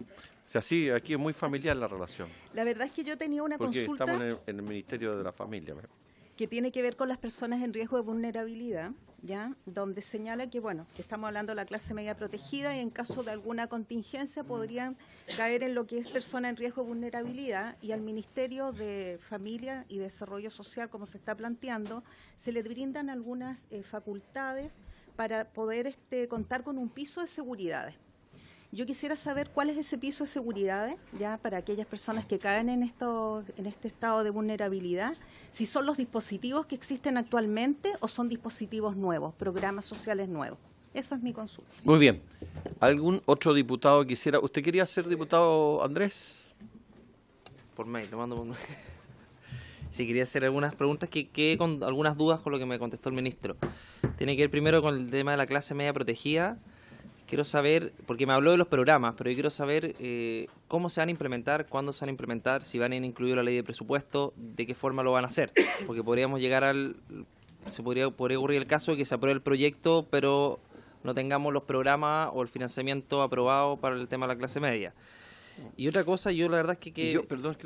o sea, sí, aquí es muy familiar la relación, La verdad es que yo tenía una porque consulta estamos en el Ministerio de la Familia. que tiene que ver con las personas en riesgo de vulnerabilidad, ¿ya? Donde señala que, bueno, que estamos hablando de la clase media protegida y en caso de alguna contingencia podrían caer en lo que es persona en riesgo de vulnerabilidad, y al Ministerio de Familia y Desarrollo Social, como se está planteando, se le brindan algunas facultades para poder contar con un piso de seguridades. Yo quisiera saber cuál es ese piso de seguridad, ya para aquellas personas que caen en este estado de vulnerabilidad, si son los dispositivos que existen actualmente o son dispositivos nuevos, programas sociales nuevos. Esa es mi consulta. Muy bien. ¿Algún otro diputado quisiera? ¿Usted quería ser diputado, Andrés? Por mail, lo mando por mail. Sí, quería hacer algunas preguntas que quedé con algunas dudas con lo que me contestó el ministro. Tiene que ver primero con el tema de la clase media protegida. Quiero saber, porque me habló de los programas, pero yo quiero saber cómo se van a implementar, cuándo se van a implementar, si van a incluir la ley de presupuesto, de qué forma lo van a hacer. Porque podríamos llegar podría ocurrir el caso de que se apruebe el proyecto, pero no tengamos los programas o el financiamiento aprobado para el tema de la clase media. Y otra cosa, yo la verdad es Perdón,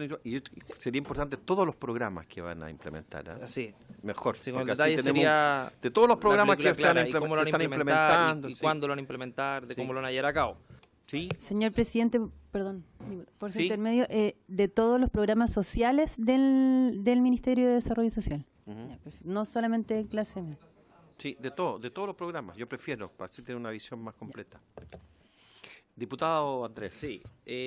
sería importante todos los programas que van a implementar. Sí. Mejor. Sí, con el porque así detalle tenemos sería de todos los programas que la película clara, y se cómo lo van a están implementar, implementando. y sí. cuándo lo van a implementar, de Sí. cómo lo van a llevar a cabo. Sí. Señor presidente, perdón, por su Sí. intermedio, de todos los programas sociales del Ministerio de Desarrollo Social. Ya, perfecto. No solamente clase media. Sí, de todos los programas. Yo prefiero, para así tener una visión más completa. Diputado Andrés. Sí,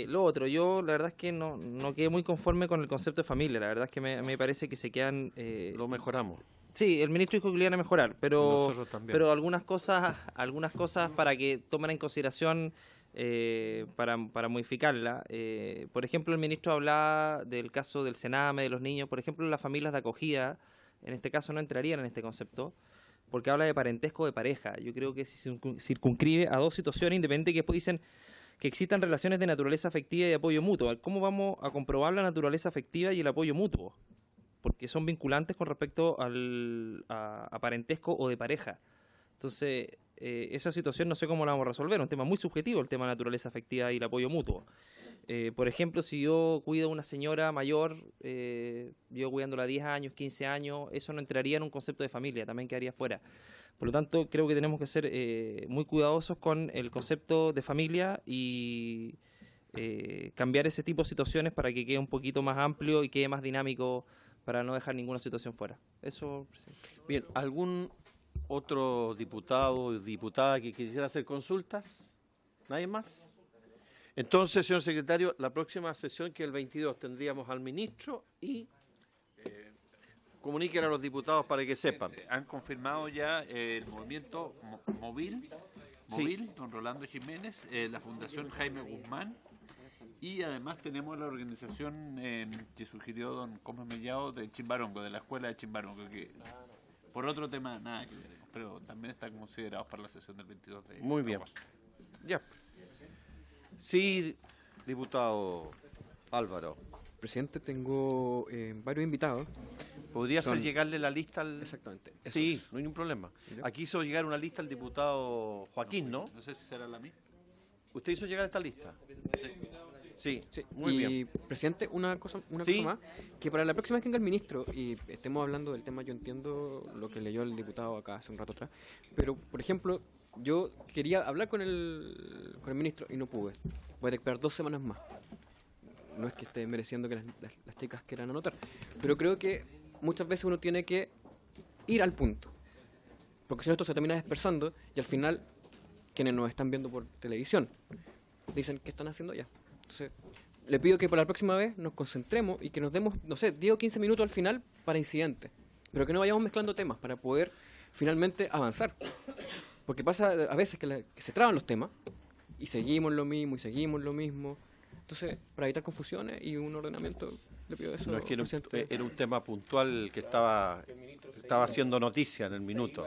lo otro, yo la verdad es que no quedé muy conforme con el concepto de familia, la verdad es que me parece que se quedan... Lo mejoramos. Sí, el ministro dijo que lo iban a mejorar, Nosotros también. pero algunas cosas para que tomen en consideración para modificarla. Por ejemplo, el ministro hablaba del caso del Sename, de los niños. Por ejemplo, las familias de acogida, en este caso no entrarían en este concepto, porque habla de parentesco de pareja. Yo creo que si se circunscribe a dos situaciones independientes que después dicen que existan relaciones de naturaleza afectiva y de apoyo mutuo. ¿Cómo vamos a comprobar la naturaleza afectiva y el apoyo mutuo? Porque son vinculantes con respecto a parentesco o de pareja. Entonces, esa situación no sé cómo la vamos a resolver. Es un tema muy subjetivo el tema de naturaleza afectiva y el apoyo mutuo. Por ejemplo, si yo cuido a una señora mayor, yo cuidándola 10 años, 15 años, eso no entraría en un concepto de familia, también quedaría fuera. Por lo tanto, creo que tenemos que ser muy cuidadosos con el concepto de familia y cambiar ese tipo de situaciones para que quede un poquito más amplio y quede más dinámico para no dejar ninguna situación fuera. Eso, presidente. Bien, ¿algún otro diputado o diputada que quisiera hacer consultas? ¿Nadie más? Entonces, señor secretario, la próxima sesión, que el 22, tendríamos al ministro y comuniquen a los diputados para que sepan. Han confirmado ya el movimiento móvil, don Rolando Jiménez, la Fundación Jaime Guzmán, y además tenemos la organización que sugirió don Cosme Mellado de Chimbarongo, de la Escuela de Chimbarongo, que por otro tema nada que ver, pero también están considerados para la sesión del 22 de Muy bien. agosto. Ya. Sí, diputado Álvaro. Presidente, tengo varios invitados. ¿Podría hacer Son- llegarle la lista al...? Exactamente. eso Sí, es. no hay ningún problema. Ya. Aquí hizo llegar una lista al diputado Joaquín, ¿no? No sé si será la misma. ¿Usted hizo llegar esta lista? Sí, Sí, muy y, bien. presidente, una cosa Sí. más, que para la próxima vez que venga el ministro y estemos hablando del tema, yo entiendo lo que leyó el diputado acá hace un rato atrás, pero, por ejemplo, yo quería hablar con el ministro y no pude. Voy a tener que esperar 2 semanas más. No es que esté mereciendo que las chicas quieran anotar, pero creo que muchas veces uno tiene que ir al punto, porque si no esto se termina dispersando y al final quienes nos están viendo por televisión dicen ¿qué están haciendo allá? Entonces le pido que para la próxima vez nos concentremos y que nos demos, no sé, 10 o 15 minutos al final para incidentes, pero que no vayamos mezclando temas para poder finalmente avanzar, porque pasa a veces que se traban los temas y seguimos lo mismo y seguimos lo mismo. Entonces, para evitar confusiones y un ordenamiento, le pido eso. No, es que presidente. era un tema puntual que estaba haciendo noticia en el minuto.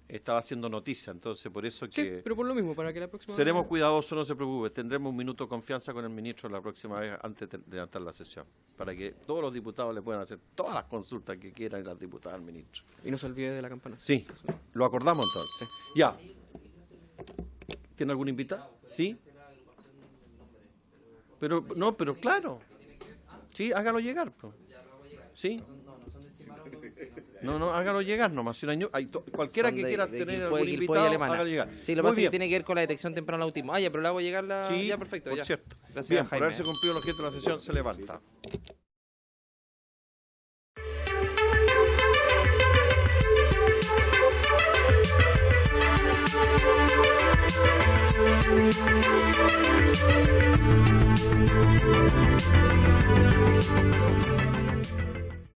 Estaba haciendo noticia, entonces por eso Sí, que... pero por lo mismo, para que la próxima Seremos vez- cuidadosos, no se preocupe. Tendremos un minuto de confianza con el ministro la próxima vez antes de levantar la sesión, para que todos los diputados le puedan hacer todas las consultas que quieran las diputadas al ministro. Y no se olvide de la campana. Sí, lo acordamos entonces. Ya. ¿Tiene algún invitado? ¿Sí? Pero, no, pero claro. Sí, hágalo llegar. Po. ¿Sí? No, hágalo llegar nomás. Si cualquiera que quiera tener algún invitado, hágalo llegar. Sí, lo que pasa es que tiene que ver con la detección temprana del autismo. Ya, pero le hago llegar Sí, ya, perfecto. por ya. cierto. Gracias, Bien, por Jaime. haberse cumplido el objeto de la sesión, se levanta.